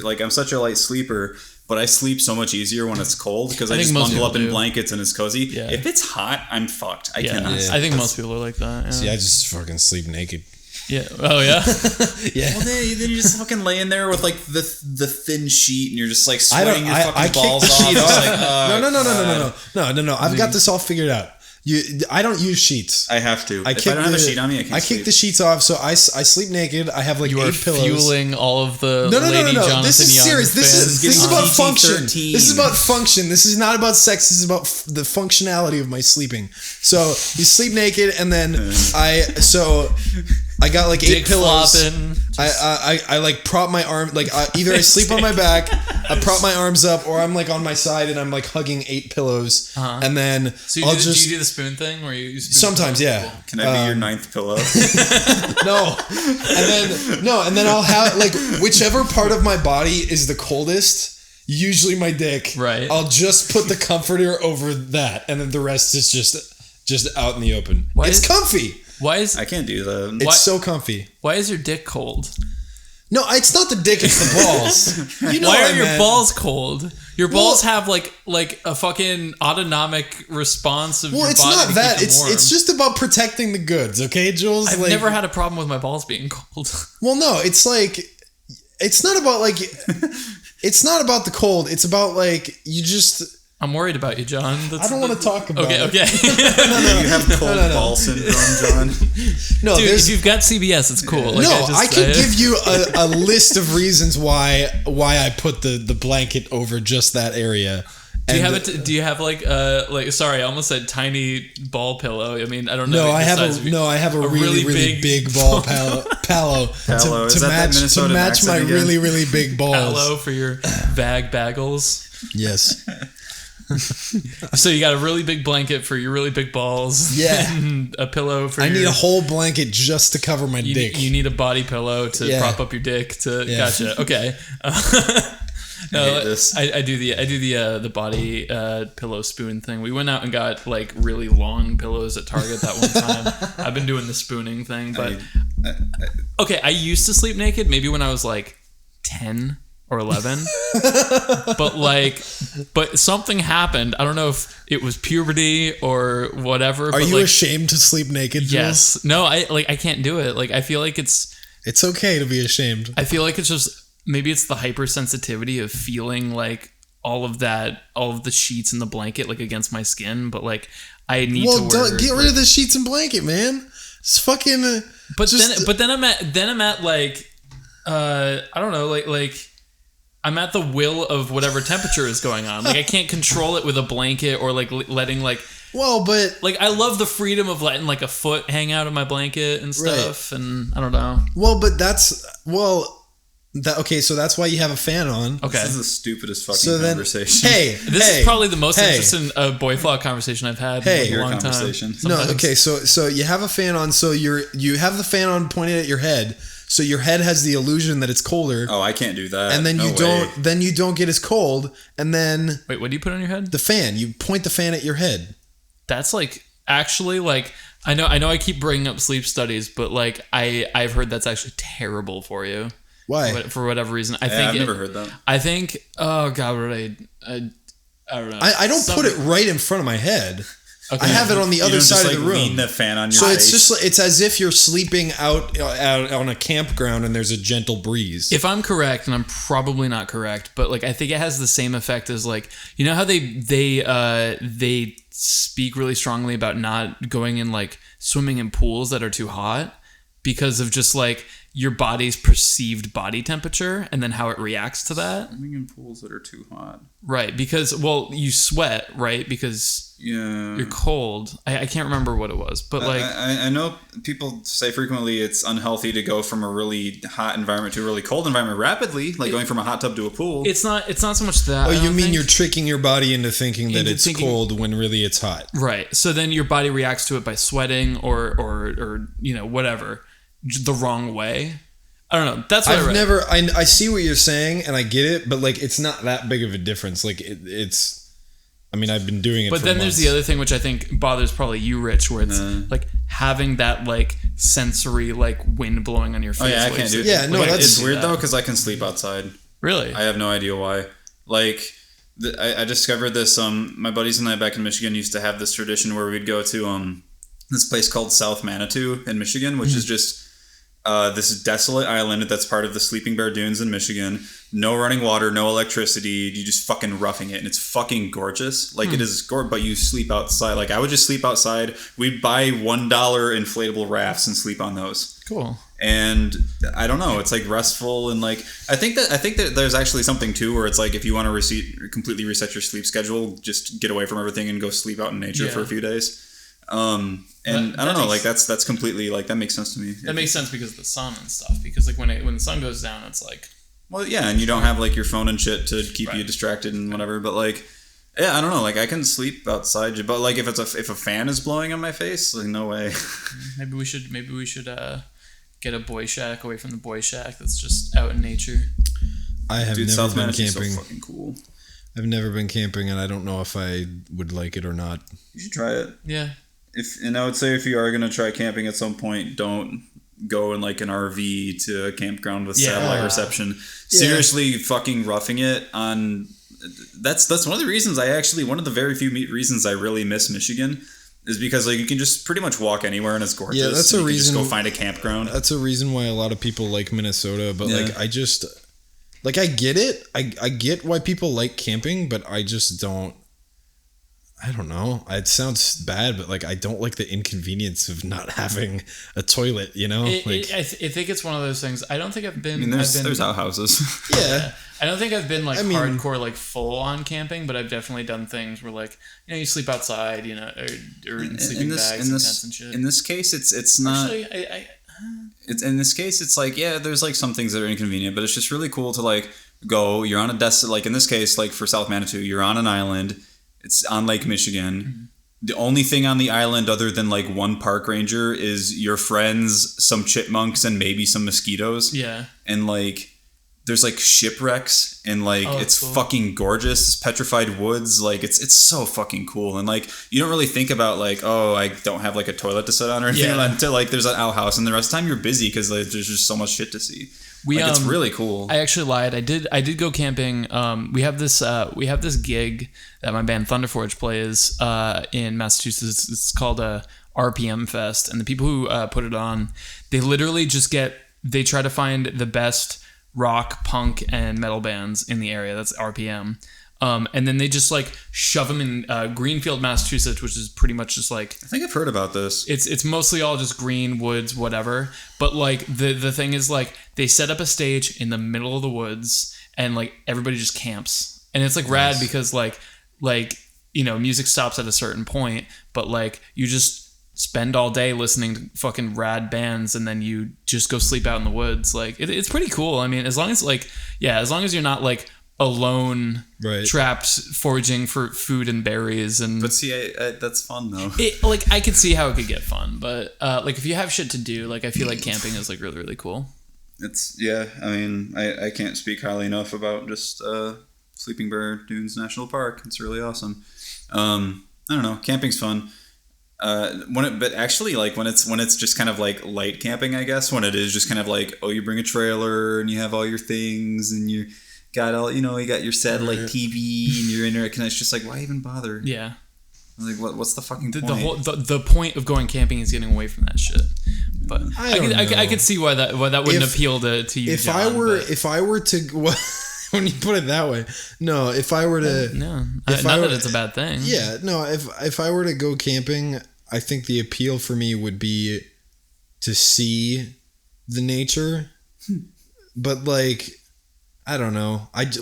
like I'm such a light sleeper. But I sleep so much easier when it's cold because I just bundle up in blankets and it's cozy. Yeah. If it's hot, I'm fucked. I cannot. I think most people are like that. Yeah. See, I just fucking sleep naked. Yeah. Oh yeah. Yeah. Well, then you're just fucking laying there with like the thin sheet, and you're just like sweating your fucking balls off. No. I've got this all figured out. I don't use sheets. I have to. If I don't have a sheet on me, I can't sleep. Kick the sheets off, so I sleep naked. I have like 8 pillows. Fueling all of the no. Jonathan This is Young serious. This is about function. PG-13. This is about function. This is not about sex. This is about the functionality of my sleeping. So you sleep naked, and then I got like 8 pillows. I like prop my arm, like either I sleep on my back, I prop my arms up, or I'm like on my side and I'm like hugging 8 pillows, and then do you do the spoon thing where you sometimes Can I be your 9th pillow? and then I'll have like whichever part of my body is the coldest, usually my dick. Right. I'll just put the comforter over that, and then the rest is just out in the open. It's comfy. I can't do that. It's so comfy. Why is your dick cold? No, it's not the dick, it's the balls. You know why are your balls cold? Your balls have like a fucking autonomic response of your body. Well, it's not that. Warm. It's just about protecting the goods, okay, Jules? I've never had a problem with my balls being cold. Well, no, it's like it's not about like it's not about the cold. It's about like you just. I'm worried about you, John. I don't want to talk about it. Okay. No. You have cold ball syndrome, John. No, dude, if you've got CBS, it's cool. Like, I can give you a list of reasons why I put the blanket over just that area. Do you have like sorry, I almost said tiny ball pillow. I mean, I don't know. No, I have a really big ball palo to match my really big balls. Palo for your bagels. Yes. So you got a really big blanket for your really big balls. Yeah. And a pillow for I need a whole blanket just to cover my dick. You need a body pillow to prop up your dick Gotcha. Okay. I do the body pillow spoon thing. We went out and got like really long pillows at Target that one time. I've been doing the spooning thing, but okay, I used to sleep naked maybe when I was like 10 or 11 but something happened. I don't know if it was puberty or whatever. Are you ashamed to sleep naked, Jules? Yes. No, I can't do it. Like I feel like it's okay to be ashamed. I feel like it's just maybe it's the hypersensitivity of feeling like all of the sheets and the blanket like against my skin, but like I need to wear get rid of the sheets and blanket, man. It's fucking then I'm at like I don't know, like I'm at the will of whatever temperature is going on. Like I can't control it with a blanket or like letting like. Well, but like I love the freedom of letting like a foot hang out of my blanket and stuff, right. And I don't know. Well, but okay. So that's why you have a fan on. Okay, this is the stupidest fucking conversation. This is probably the most interesting BoyFlop conversation I've had in a long time. No, okay. So you have a fan on. So you have the fan on pointed at your head. So your head has the illusion that it's colder. Oh, I can't do that. And then you don't get as cold. And then wait, what do you put on your head? The fan. You point the fan at your head. That's like actually like I know I keep bringing up sleep studies, but like I've heard that's actually terrible for you. Why? For whatever reason, I've never heard that. I think I don't know. I don't put it right in front of my head. Okay. I have it on the other side of the room. Lean the fan on your face. So it's as if you're sleeping out on a campground and there's a gentle breeze. If I'm correct, and I'm probably not correct, but like I think it has the same effect as like you know how they speak really strongly about not going in like swimming in pools that are too hot because of just like your body's perceived body temperature and then how it reacts to that. Swimming in pools that are too hot. Right, because you sweat, right? Because you're cold. I can't remember what it was, but like I know people say frequently it's unhealthy to go from a really hot environment to a really cold environment rapidly, like going from a hot tub to a pool. It's not so much that. Oh, you mean you're tricking your body into thinking that it's cold when really it's hot. Right. So then your body reacts to it by sweating or you know whatever the wrong way. I don't know. That's what I see what you're saying and I get it, but like it's not that big of a difference. Like it's. I mean, I've been doing it. But then there's the other thing which I think bothers probably you, Rich, where it's like having that like sensory like wind blowing on your face. Oh yeah, I can't do it. Yeah, no, it's weird though because I can sleep outside. Really? I have no idea why. Like, I discovered this. My buddies and I back in Michigan used to have this tradition where we'd go to this place called South Manitou in Michigan, which is just this desolate island that's part of the Sleeping Bear Dunes in Michigan. No running water, no electricity. You just fucking roughing it, and it's fucking gorgeous. Like it is gorgeous, but you sleep outside. Like I would just sleep outside. We'd buy $1 inflatable rafts and sleep on those. Cool. And I don't know, it's like restful and like I think that there's actually something too where it's like if you want to completely reset your sleep schedule, just get away from everything and go sleep out in nature for a few days. And I don't know, like that's completely like that makes sense to me. That makes sense because of the sun and stuff. Because like when the sun goes down, it's like well, yeah, and you don't have like your phone and shit to keep you distracted and whatever. But like, yeah, I don't know, like I can sleep outside, but like if a fan is blowing on my face, like no way. Maybe we should get a boy shack away from the boy shack that's just out in nature. I have never been camping. So fucking cool. I've never been camping, and I don't know if I would like it or not. You should try it. Yeah. I would say if you are gonna try camping at some point, don't go in like an RV to a campground with satellite reception. Yeah. Seriously, fucking roughing it on. That's one of the reasons one of the very few reasons I really miss Michigan. Is because like you can just pretty much walk anywhere and it's gorgeous. Yeah, that's a reason. Just go find a campground. That's a reason why a lot of people like Minnesota. But like I just like I get it. I get why people like camping, but I just don't. I don't know. It sounds bad, but like I don't like the inconvenience of not having a toilet. You know, I think it's one of those things. I don't think I've been. I mean, there's outhouses. Yeah. I don't think I've been hardcore like full on camping, but I've definitely done things where like you sleep outside, or in sleeping bags and tents and shit. In this case, it's not. Actually, it's in this case, it's like there's like some things that are inconvenient, but it's just really cool to like go. You're on a like in this case, like for South Manitou, you're on an island. It's on Lake Michigan. Mm-hmm. The only thing on the island other than like one park ranger is your friends, some chipmunks, and maybe some mosquitoes. Yeah. And like there's like shipwrecks and like it's cool. Fucking gorgeous. It's petrified woods. Like it's so fucking cool. And like you don't really think about like, oh, I don't have like a toilet to sit on or anything until like there's an outhouse, and the rest of the time you're busy because like, there's just so much shit to see. It's really cool. I actually lied. I did go camping. We have this gig that my band Thunderforge plays in Massachusetts. It's called a RPM Fest, and the people who put it on, they literally just they try to find the best rock, punk, and metal bands in the area. That's RPM. And then they just like shove them in Greenfield, Massachusetts, which is pretty much just like I think I've heard about this. It's mostly all just green woods, whatever. But like the thing is like they set up a stage in the middle of the woods and like everybody just camps, and it's like rad because like music stops at a certain point, but like you just spend all day listening to fucking rad bands and then you just go sleep out in the woods. Like it's pretty cool. I mean, as long as you're not like alone, trapped foraging for food and berries and. But see, that's fun though. I could see how it could get fun, but like if you have shit to do, like I feel like camping is like really really cool. I mean, I can't speak highly enough about just Sleeping Bear Dunes National Park. It's really awesome. I don't know, camping's fun. But actually like when it's just kind of like light camping, I guess, when it is just kind of like, oh, you bring a trailer and you have all your things and you got all, you got your satellite TV and your internet connection. It's just like, why even bother? Yeah. Like, what's the fucking point? The point of going camping is getting away from that shit. But I could see why that wouldn't appeal to you. If I were to when you put it that way, no. If I were to, that it's a bad thing. Yeah, no. If I were to go camping, I think the appeal for me would be to see the nature, but like. I don't know. I've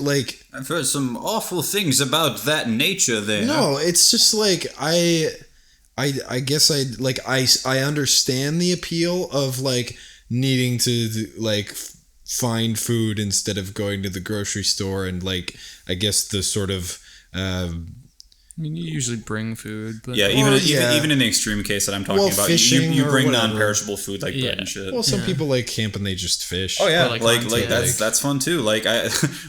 heard some awful things about that nature there. No, it's just like I guess I understand the appeal of like needing to like find food instead of going to the grocery store, and like I guess the sort of I mean, you usually bring food, but Yeah, even in the extreme case that I'm talking about, you bring non-perishable food like bread and shit. Well, some people like camp and they just fish. Oh yeah, like that's fun too. Like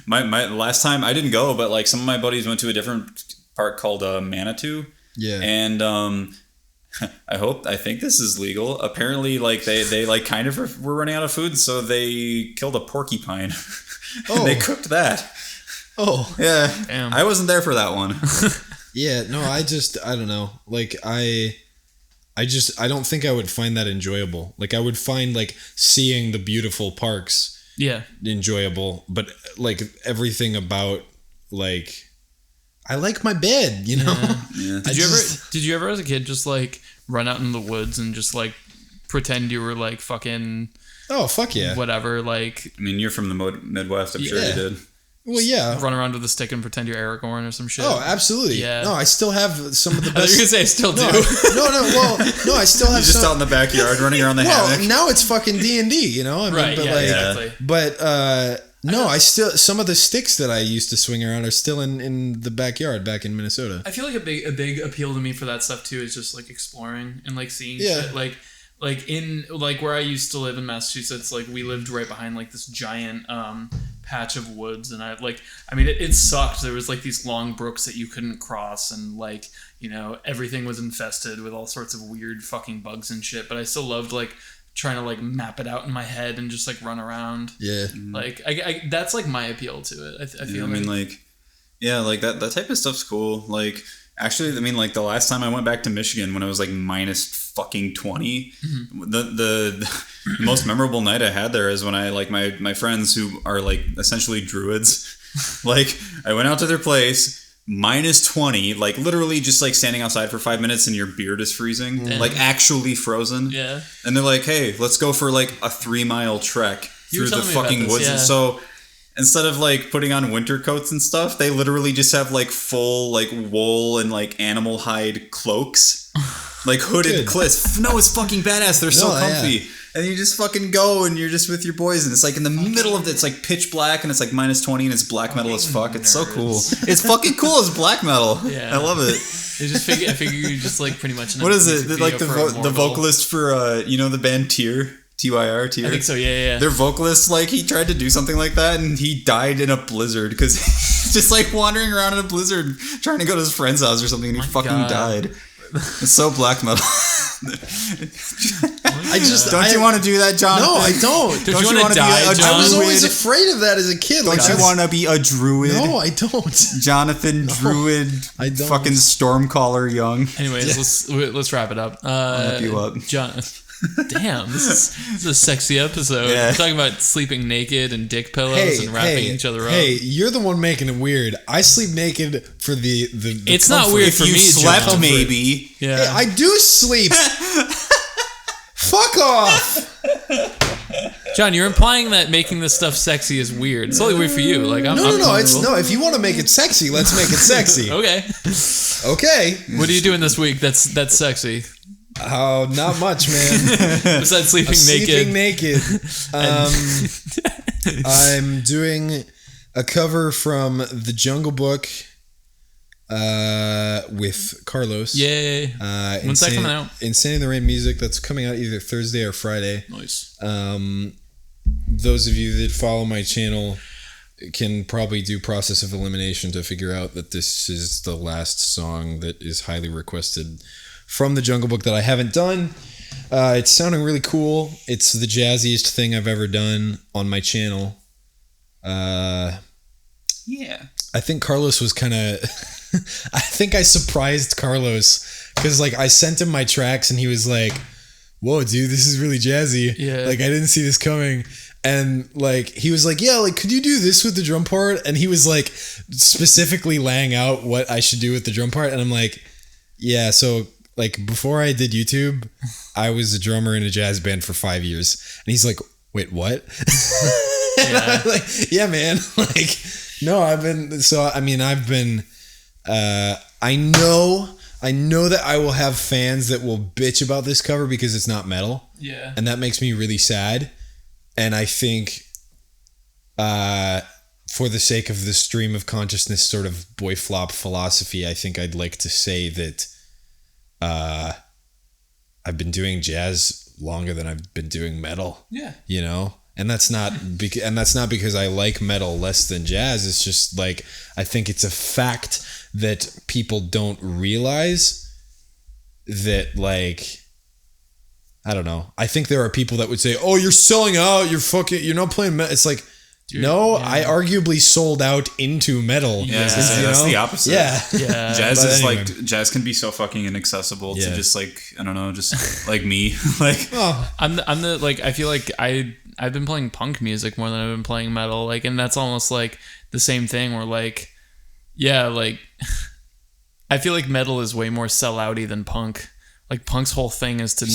my last time I didn't go, but like some of my buddies went to a different park called Manitou. Yeah, and I think this is legal. Apparently, like they like kind of were running out of food, so they killed a porcupine. And they cooked that. Oh yeah, damn. I wasn't there for that one. Yeah, no, I don't know. Like I don't think I would find that enjoyable. Like I would find like seeing the beautiful parks enjoyable, but like everything about like I like my bed, you know? Yeah. Did you ever as a kid just like run out in the woods and just like pretend you were like fucking fuck yeah. Whatever, like I mean, you're from the Midwest, I'm sure you did. Well, yeah. Run around with a stick and pretend you're Aragorn or some shit. Oh, absolutely. Yeah. No, I still have some of the best. I was going to say, I still do. I still have You're just out in the backyard running around the hammock. Well, now it's fucking D&D, you know? I mean, right, exactly. But, no, some of the sticks that I used to swing around are still in the backyard back in Minnesota. I feel like a big appeal to me for that stuff, too, is just, like, exploring and, like, seeing shit. Like in like where I used to live in Massachusetts, like we lived right behind like this giant patch of woods, and it sucked. There was like these long brooks that you couldn't cross, and like, you know, everything was infested with all sorts of weird fucking bugs and shit. But I still loved like trying to like map it out in my head and just like run around. Yeah, like I that's like my appeal to it. I feel. I mean, like that type of stuff's cool. Like actually, I mean, like the last time I went back to Michigan when it was like minus fucking 20, the most memorable night I had there is when I like my friends who are like essentially druids, like I went out to their place, minus 20, like literally just like standing outside for 5 minutes and your beard is freezing, like actually frozen. Yeah. And they're like, hey, let's go for like a 3-mile trek through the fucking woods. And so instead of like putting on winter coats and stuff, they literally just have like full like wool and like animal hide cloaks. Like hooded cliffs. No, it's fucking badass. They're so comfy. Yeah. And you just fucking go and you're just with your boys and it's like in the middle of it, it's like pitch black and it's like minus 20 and it's black metal as fuck. It's so cool. It's fucking cool as black metal. Yeah. I love it. I figure you just like pretty much. What is it? Like the vocalist for you know the band Tyr? Tyr? I think so, yeah. Their vocalist, like, he tried to do something like that, and he died in a blizzard, because he's just, like, wandering around in a blizzard, trying to go to his friend's house or something, and he fucking died. It's so black metal. Don't you want to do that, Jonathan? No, I don't. Don't you want to die, John? I was always afraid of that as a kid. Don't you want to be a druid? No, I don't. Jonathan, druid, I don't. Fucking Stormcaller Young. Anyways, let's wrap it up. I'll look you up. Damn, this is a sexy episode. Yeah. We're talking about sleeping naked and dick pillows and wrapping each other up. Hey, you're the one making it weird. I sleep naked for the it's comfort. Not weird for me. You slept, John. Maybe. Yeah, hey, I do sleep. Fuck off. John, you're implying that making this stuff sexy is weird. It's only weird for you. Like, I'm no. If you want to make it sexy, let's make it sexy. Okay. What are you doing this week? That's sexy. Oh, not much, man. Besides sleeping naked. I'm doing a cover from The Jungle Book with Carlos. Yay. When's that coming out? Insanity in the Rain music. That's coming out either Thursday or Friday. Nice. Those of you that follow my channel can probably do process of elimination to figure out that this is the last song that is highly requested from The Jungle Book that I haven't done. It's sounding really cool. It's the jazziest thing I've ever done on my channel. Yeah. I think Carlos was kind of... I think I surprised Carlos because like I sent him my tracks and he was like, whoa, dude, this is really jazzy. Yeah. Like I didn't see this coming. And like he was like, yeah, like could you do this with the drum part? And he was like specifically laying out what I should do with the drum part. And I'm like, yeah, so... Like, before I did YouTube, I was a drummer in a jazz band for 5 years. And he's like, wait, what? And I'm like, yeah, man. Like, no, I know that I will have fans that will bitch about this cover because it's not metal. Yeah. And that makes me really sad. And I think, for the sake of the stream of consciousness sort of BoyFlop philosophy, I think I'd like to say that I've been doing jazz longer than I've been doing metal. Yeah. You know? And that's not because I like metal less than jazz. It's just like, I think it's a fact that people don't realize that, like, I don't know. I think there are people that would say, "Oh, you're selling out. You're not playing metal." It's like, no, I arguably sold out into metal. Yeah, that's the opposite. Yeah. Jazz is anyway. Jazz can be so fucking inaccessible to just like, I don't know, just like me. Like, I'm the like, I feel like I've been playing punk music more than I've been playing metal. Like, and that's almost like the same thing where like, yeah, like I feel like metal is way more sell-outy than punk. Like, punk's whole thing is to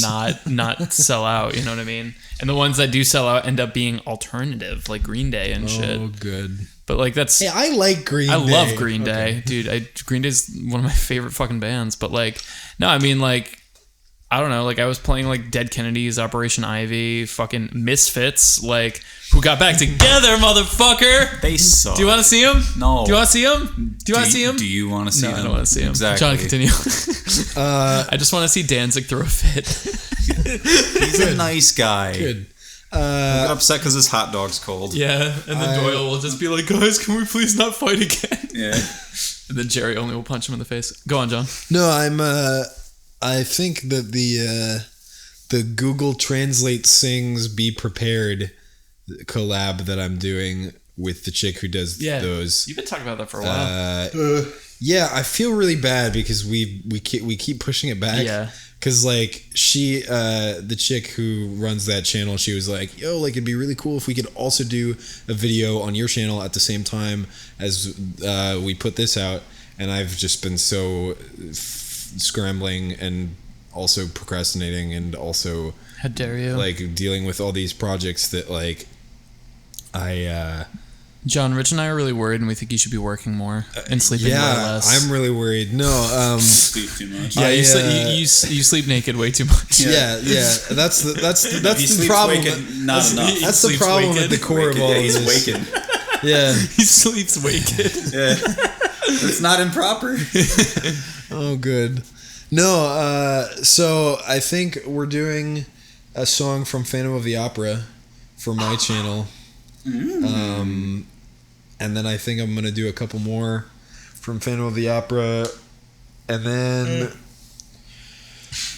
not sell out, you know what I mean? And the ones that do sell out end up being alternative, like Green Day and shit. Oh, good. But like, that's... Hey, I like Green Day. I love Green Day. Dude, Green Day's one of my favorite fucking bands. But like, no, I mean, like, I don't know. Like, I was playing like Dead Kennedys, Operation Ivy, fucking Misfits, like, who got back together, motherfucker. They suck. Do you want to see them? No. Do you want to see them? Do you want to see them? Do you want to see them? I don't want to see them. Exactly. John, continue. I just want to see Danzig throw a fit. He's a nice guy. Good. Got upset because his hot dog's cold. Yeah, and then Doyle will just be like, "Guys, can we please not fight again?" Yeah. And then Jerry only will punch him in the face. Go on, John. No, I think that the Google Translate sings "Be Prepared" collab that I'm doing with the chick who does those. You've been talking about that for a while. Yeah, I feel really bad because we keep pushing it back. Yeah. Because, like, she, the chick who runs that channel, she was like, yo, like, it'd be really cool if we could also do a video on your channel at the same time as we put this out. And I've just been so scrambling and also procrastinating and also... How dare you? Like, dealing with all these projects that, like, John, Rich and I are really worried, and we think you should be working more and sleeping way less. I'm really worried. No, sleep too much. Yeah, you sleep naked way too much. Yeah. That's the problem. Naked, not enough. That's the problem at the core of all he's of this. waking. Yeah, He sleeps naked. Yeah, it's not improper. Oh, good. No, so I think we're doing a song from Phantom of the Opera for my channel. And then I think I'm gonna do a couple more from Phantom of the Opera, and then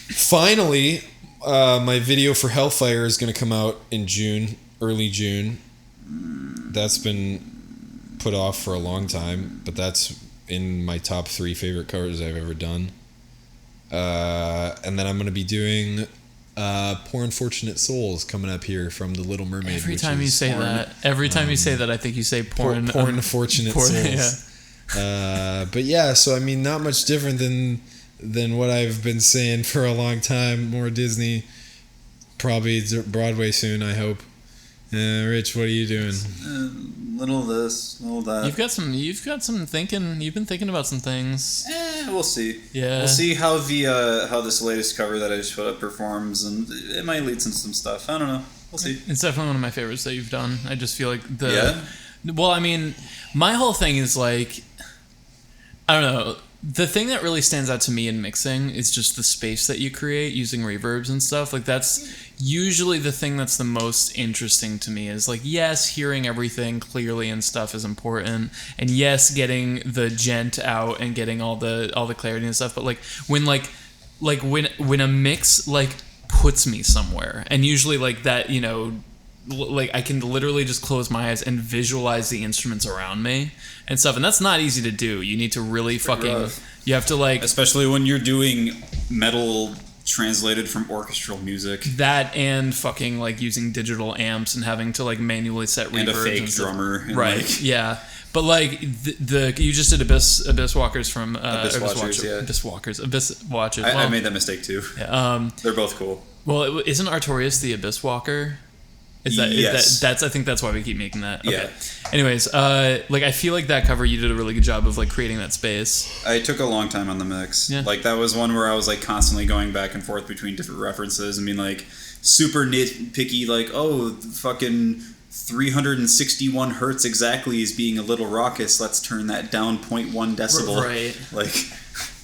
finally, my video for Hellfire is gonna come out in June, early June. That's been put off for a long time, but that's in my top 3 favorite covers I've ever done. And then I'm gonna be doing Poor Unfortunate Souls coming up here from The Little Mermaid. Every time you say that, I think you say Poor Unfortunate Souls. Yeah. But yeah, so I mean, not much different than what I've been saying for a long time. More Disney, probably Broadway soon, I hope. Rich, what are you doing? Little this, little that. You've got some thinking. You've been thinking about some things. We'll see. Yeah. We'll see how how this latest cover that I just put up performs, and it might lead to some stuff. I don't know. We'll see. It's definitely one of my favorites that you've done. I just feel like well, I mean, my whole thing is like, I don't know. The thing that really stands out to me in mixing is just the space that you create using reverbs and stuff. Like, that's usually the thing that's the most interesting to me is like, yes, hearing everything clearly and stuff is important. And yes, getting the gent out and getting all the clarity and stuff. But like when when a mix like puts me somewhere, and usually like that, you know, like I can literally just close my eyes and visualize the instruments around me and stuff, and that's not easy to do. You need to really you have to like, especially when you're doing metal translated from orchestral music, that and fucking like using digital amps and having to like manually set reverbs and a fake drummer, and right? Like, yeah. But like the you just did Abyss Walkers from Abyss Watchers. I made that mistake too. Yeah, they're both cool. Well, isn't Artorias the Abyss Walker? Yes. I think that's why we keep making that. Okay. Yeah. Anyways, like I feel like that cover you did a really good job of like creating that space. I took a long time on the mix. Yeah. Like that was one where I was like constantly going back and forth between different references and being like super nitpicky, like, oh, fucking 361 hertz exactly is being a little raucous. Let's turn that down 0.1 decibel. Right. Like,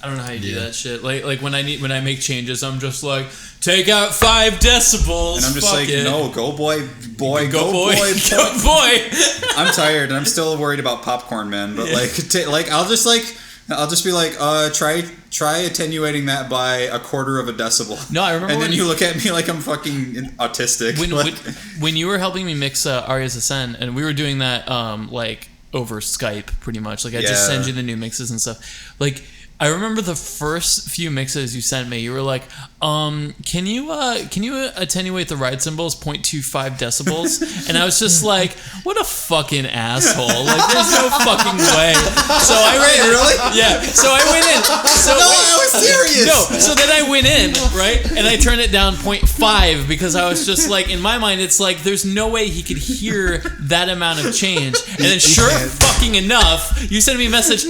I don't know how you do that shit. Like when I make changes, I'm just like, take out 5 decibels. And I'm just like, it. no, go boy, Go boy. I'm tired and I'm still worried about popcorn, man. But I'll just be like, try attenuating that by a quarter of a decibel. No, I remember. And then you look at me like I'm fucking autistic. When you were helping me mix Aria's Ascent, and we were doing that like over Skype, pretty much. Like I just send you the new mixes and stuff. Like I remember the first few mixes you sent me. You were like, can you attenuate the ride cymbals 0.25 decibels? And I was just like, what a fucking asshole! Like, there's no fucking way. So I went in. Really? Yeah. So I went in. So no, I was serious. No. So then I went in, right, and I turned it down 0.5 because I was just like, in my mind, it's like there's no way he could hear that amount of change. And then sure fucking enough, you sent me a message.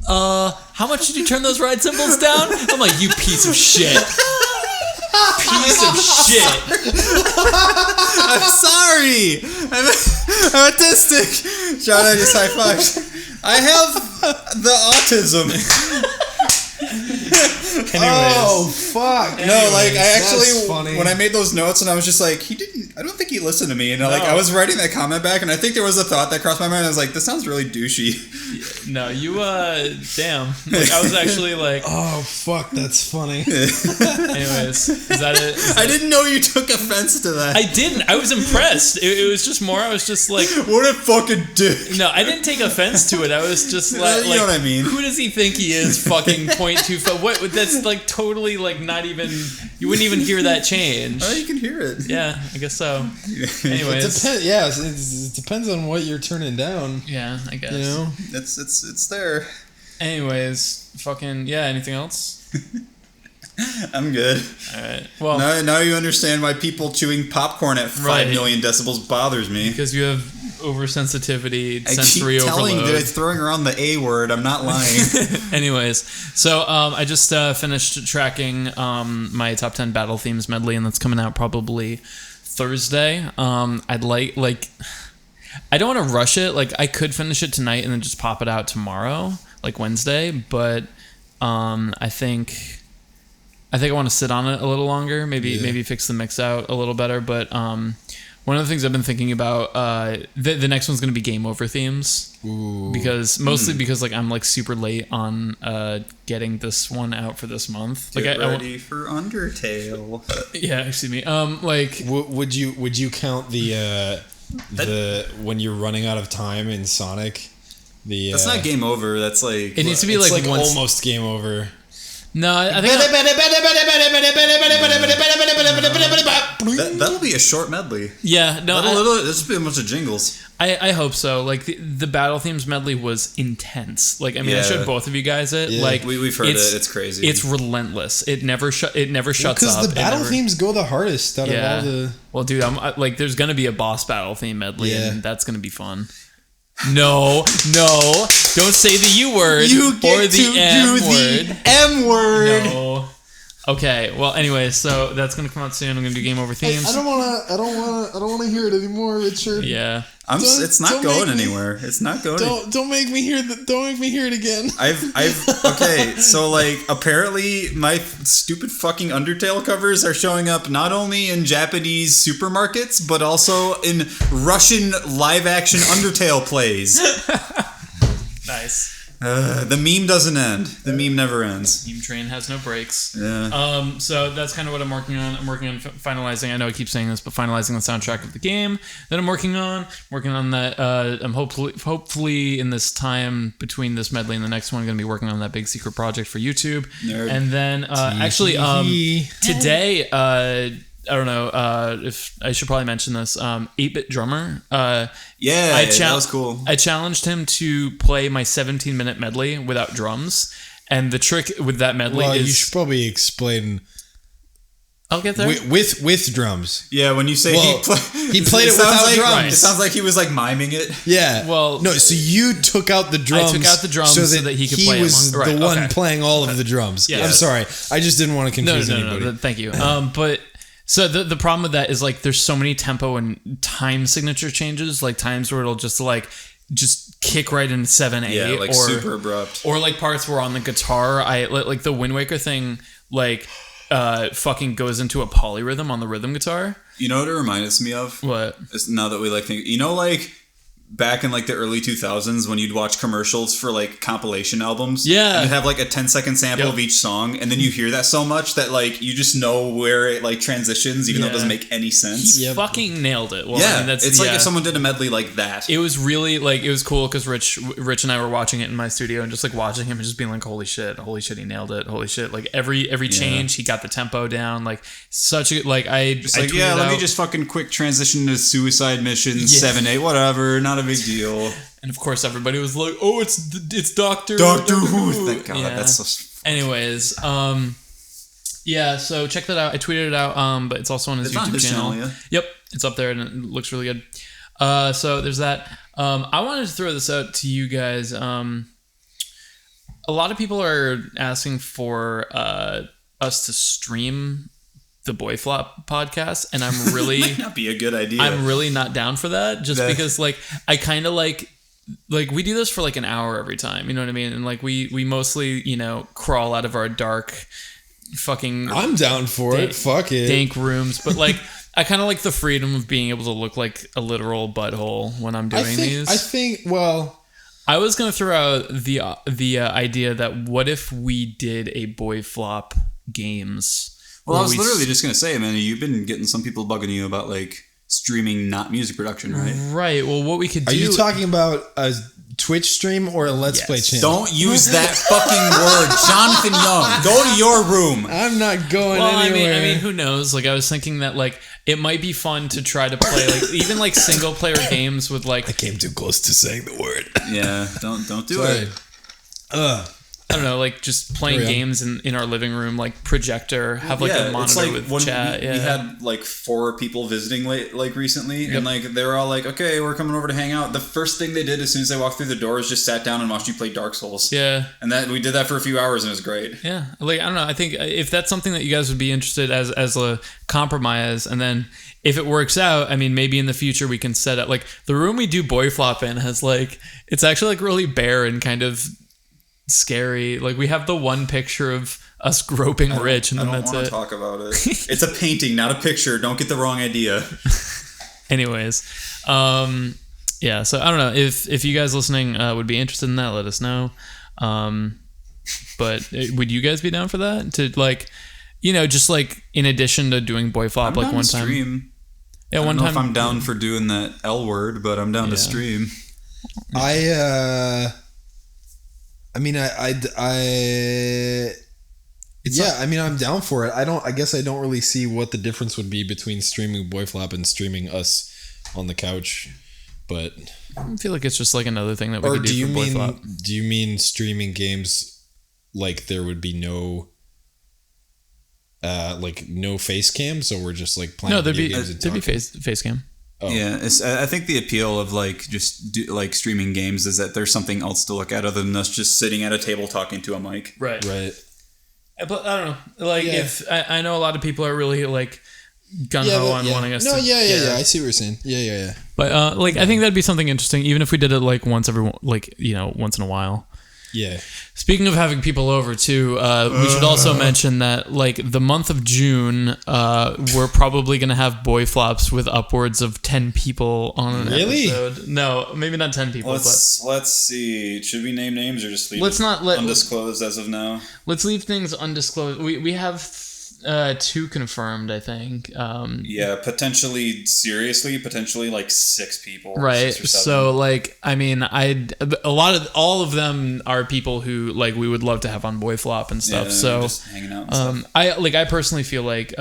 How much did you turn those ride cymbals down? I'm like, you piece of shit. Piece of shit. I'm sorry. I'm autistic. John, I just high-fived. I have the autism. Anyways. Oh fuck! No, like I actually, funny. when I made those notes, and I was just like, I don't think he listened to me, and like I was writing that comment back, and I think there was a thought that crossed my mind. I was like, this sounds really douchey. No, you damn. Like I was actually like, oh fuck, that's funny. Anyways, is that it? I didn't know you took offense to that. I didn't. I was impressed. It was just more. I was just like, what a fucking dick. No, I didn't take offense to it. I was just like, you know what I mean. Who does he think he is? Fucking 0.25. What? That's like totally like not even. You wouldn't even hear that change. Oh, you can hear it. Yeah, I guess so. Anyways, it depends on what you're turning down. Yeah, I guess. You know, it's there. Anyways, fucking yeah. Anything else? I'm good. All right. Well, now you understand why people chewing popcorn at 5 million decibels bothers me. Because you have oversensitivity, I sensory keep telling overload. they're throwing around the A word. I'm not lying. Anyways, so I just finished tracking my top 10 battle themes medley, and that's coming out probably Thursday. I'd like I don't want to rush it. Like I could finish it tonight and then just pop it out tomorrow, like Wednesday. But I think I want to sit on it a little longer. Maybe fix the mix out a little better. But one of the things I've been thinking about, the next one's going to be game over themes. Ooh. Because like I'm like super late on getting this one out for this month. Get ready for Undertale. Yeah, excuse me. Like would you count the when you're running out of time in Sonic? That's not game over. That's like it needs to be like almost game over. No, I think that'll be a short medley. Yeah, no, this will be a bunch of jingles. I hope so. Like the battle themes medley was intense. Like I mean, I showed both of you guys it. Yeah. Like we've heard it. It's crazy. It's relentless. It never shuts up. Because the battle themes go the hardest out of all the. Well, dude, I'm like, there's gonna be a boss battle theme medley, and that's gonna be fun. No, don't say the U word or the M word. No. Okay. Well, anyway, so that's gonna come out soon. I'm gonna do game over themes. I don't wanna hear it anymore, Richard. Yeah. It's not going anywhere. It's not going. Don't make me hear it again. Okay. So like, apparently my stupid fucking Undertale covers are showing up not only in Japanese supermarkets but also in Russian live action Undertale plays. Nice. The meme doesn't end. The meme never ends. Meme train has no brakes. Yeah. So that's kind of what I'm working on. I'm working on finalizing. I know I keep saying this, but finalizing the soundtrack of the game that I'm working on. Working on that. I'm hopefully in this time between this medley and the next one, I'm going to be working on that big secret project for YouTube. Nerd. And then actually today. I don't know if I should probably mention this. 8-Bit Drummer. That was cool. I challenged him to play my 17-minute medley without drums. And the trick with that medley is... you should probably explain... I'll get there. With drums. Yeah, when you say he played it without drums. It sounds like he was like miming it. Yeah. Well, no. So you took out the drums. I took out the drums so that he could play. He was the one playing all of the drums. Yeah. I'm sorry. I just didn't want to confuse anybody. No. Thank you. But So the problem with that is like there's so many tempo and time signature changes, like times where it'll just kick right into 7/8, Yeah, like or super abrupt. or like parts where on the guitar, I like the Wind Waker thing, like fucking goes into a polyrhythm on the rhythm guitar. You know what it reminds me of? What? Now that we like think, like back in like the early 2000s when you'd watch commercials for like compilation albums. Yeah. And it'd have like a 10-second sample of each song, and then you hear that so much that like you just know where it like transitions, even though it doesn't make any sense. He fucking nailed it. Well, yeah, I mean, it's like if someone did a medley like that. It was really like, it was cool because Rich and I were watching it in my studio and just like watching him and just being like, holy shit, he nailed it, holy shit. Like every change, he got the tempo down. Like such a like I let me just fucking quick transition to Suicide Mission 7/8, whatever, not a big deal. And of course, everybody was like, "Oh, it's Doctor Who." Thank God, yeah. that's so. Anyways, yeah. So check that out. I tweeted it out. But it's also on his YouTube channel. Yeah. Yep, it's up there and it looks really good. So there's that. I wanted to throw this out to you guys. A lot of people are asking for us to stream the BoyFlop podcast, and I'm really might not be a good idea. I'm really not down for that, just because like I kind of like we do this for like an hour every time, you know what I mean? And like we mostly, crawl out of our dark fucking I'm down for it. Fuck it. dank rooms, but like I kind of like the freedom of being able to look like a literal butthole when I'm doing these. I think I was going to throw out the idea that what if we did a BoyFlop games. Well, I was literally just going to say, man, you've been getting some people bugging you about like streaming, not music production, right? Right. Well, what we could do... Are you talking about a Twitch stream or a Let's Play channel? Don't use that fucking word. Jonathan Young, go to your room. I'm not going anywhere. I mean, who knows? Like, I was thinking that, like, it might be fun to try to play, like, even, like, single-player games with, like... I came too close to saying the word. Yeah, don't do it. I don't know, like just playing games in our living room, like projector, have like a monitor with chat. We had like 4 people visiting recently, and like they were all like, "Okay, we're coming over to hang out." The first thing they did as soon as they walked through the door is just sat down and watched you play Dark Souls. Yeah, and that we did that for a few hours, and it was great. Yeah, like I don't know. I think if that's something that you guys would be interested as a compromise, and then if it works out, I mean, maybe in the future we can set up like the room we do BoyFlop in has like it's actually like really bare and kind of scary. Like we have the one picture of us groping Rich, and then that's it. I don't want to talk about it. It's a painting, not a picture. Don't get the wrong idea. Anyways, yeah. So I don't know if you guys listening would be interested in that. Let us know. But would you guys be down for that? To like, just like in addition to doing BoyFlop, like one time. Stream. Yeah, I one don't know time. if I'm down for doing that L word, but I'm down to stream. I mean, I'm down for it. I guess I don't really see what the difference would be between streaming BoyFlop and streaming us on the couch, but I feel like it's just like another thing that we could do for BoyFlop. Do you mean streaming games like there would be no no face cam, so we're just like playing there'd be face cam. Oh. Yeah, I think the appeal of like like streaming games is that there's something else to look at other than us just sitting at a table talking to a mic. Right. But I don't know. Like if I know a lot of people are really like gun ho on wanting us. No, yeah. I see what you're saying. Yeah. But like I think that'd be something interesting, even if we did it like once in a while. Yeah. Speaking of having people over too, we should also mention that like the month of June, we're probably gonna have BoyFlops with upwards of 10 people on an episode. No, maybe not 10 people. Let's see. Should we name names or just leave undisclosed as of now? Let's leave things undisclosed. We have 2 confirmed, I think. Yeah, potentially like 6 people. Right. 6 or 7. So like, I mean, all of them are people who like we would love to have on BoyFlop and stuff. So just hanging out and stuff. I personally feel like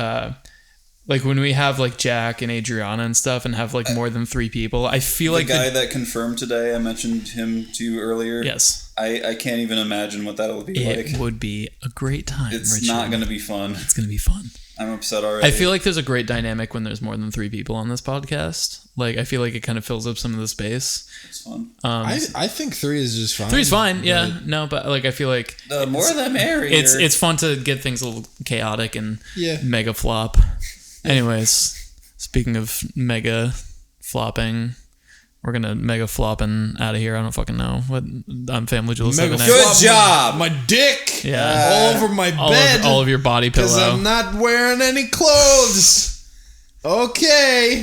when we have like Jack and Adriana and stuff and have like more than 3 people, I feel like the guy that confirmed today, I mentioned him to you earlier. Yes. I can't even imagine what that'll be like. It would be a great time. It's not going to be fun. It's going to be fun. I'm upset already. I feel like there's a great dynamic when there's more than 3 people on this podcast. Like, I feel like it kind of fills up some of the space. It's fun. I think 3 is just fine. 3 is fine, yeah. No, but like I feel like the more the merrier. It's fun to get things a little chaotic and mega flop. Anyways, speaking of mega flopping, we're gonna mega flopping out of here. I don't fucking know what. I'm Family Jewel 7. Good job. My dick. Yeah. All over my bed. All of your body pillow. Because I'm not wearing any clothes. Okay.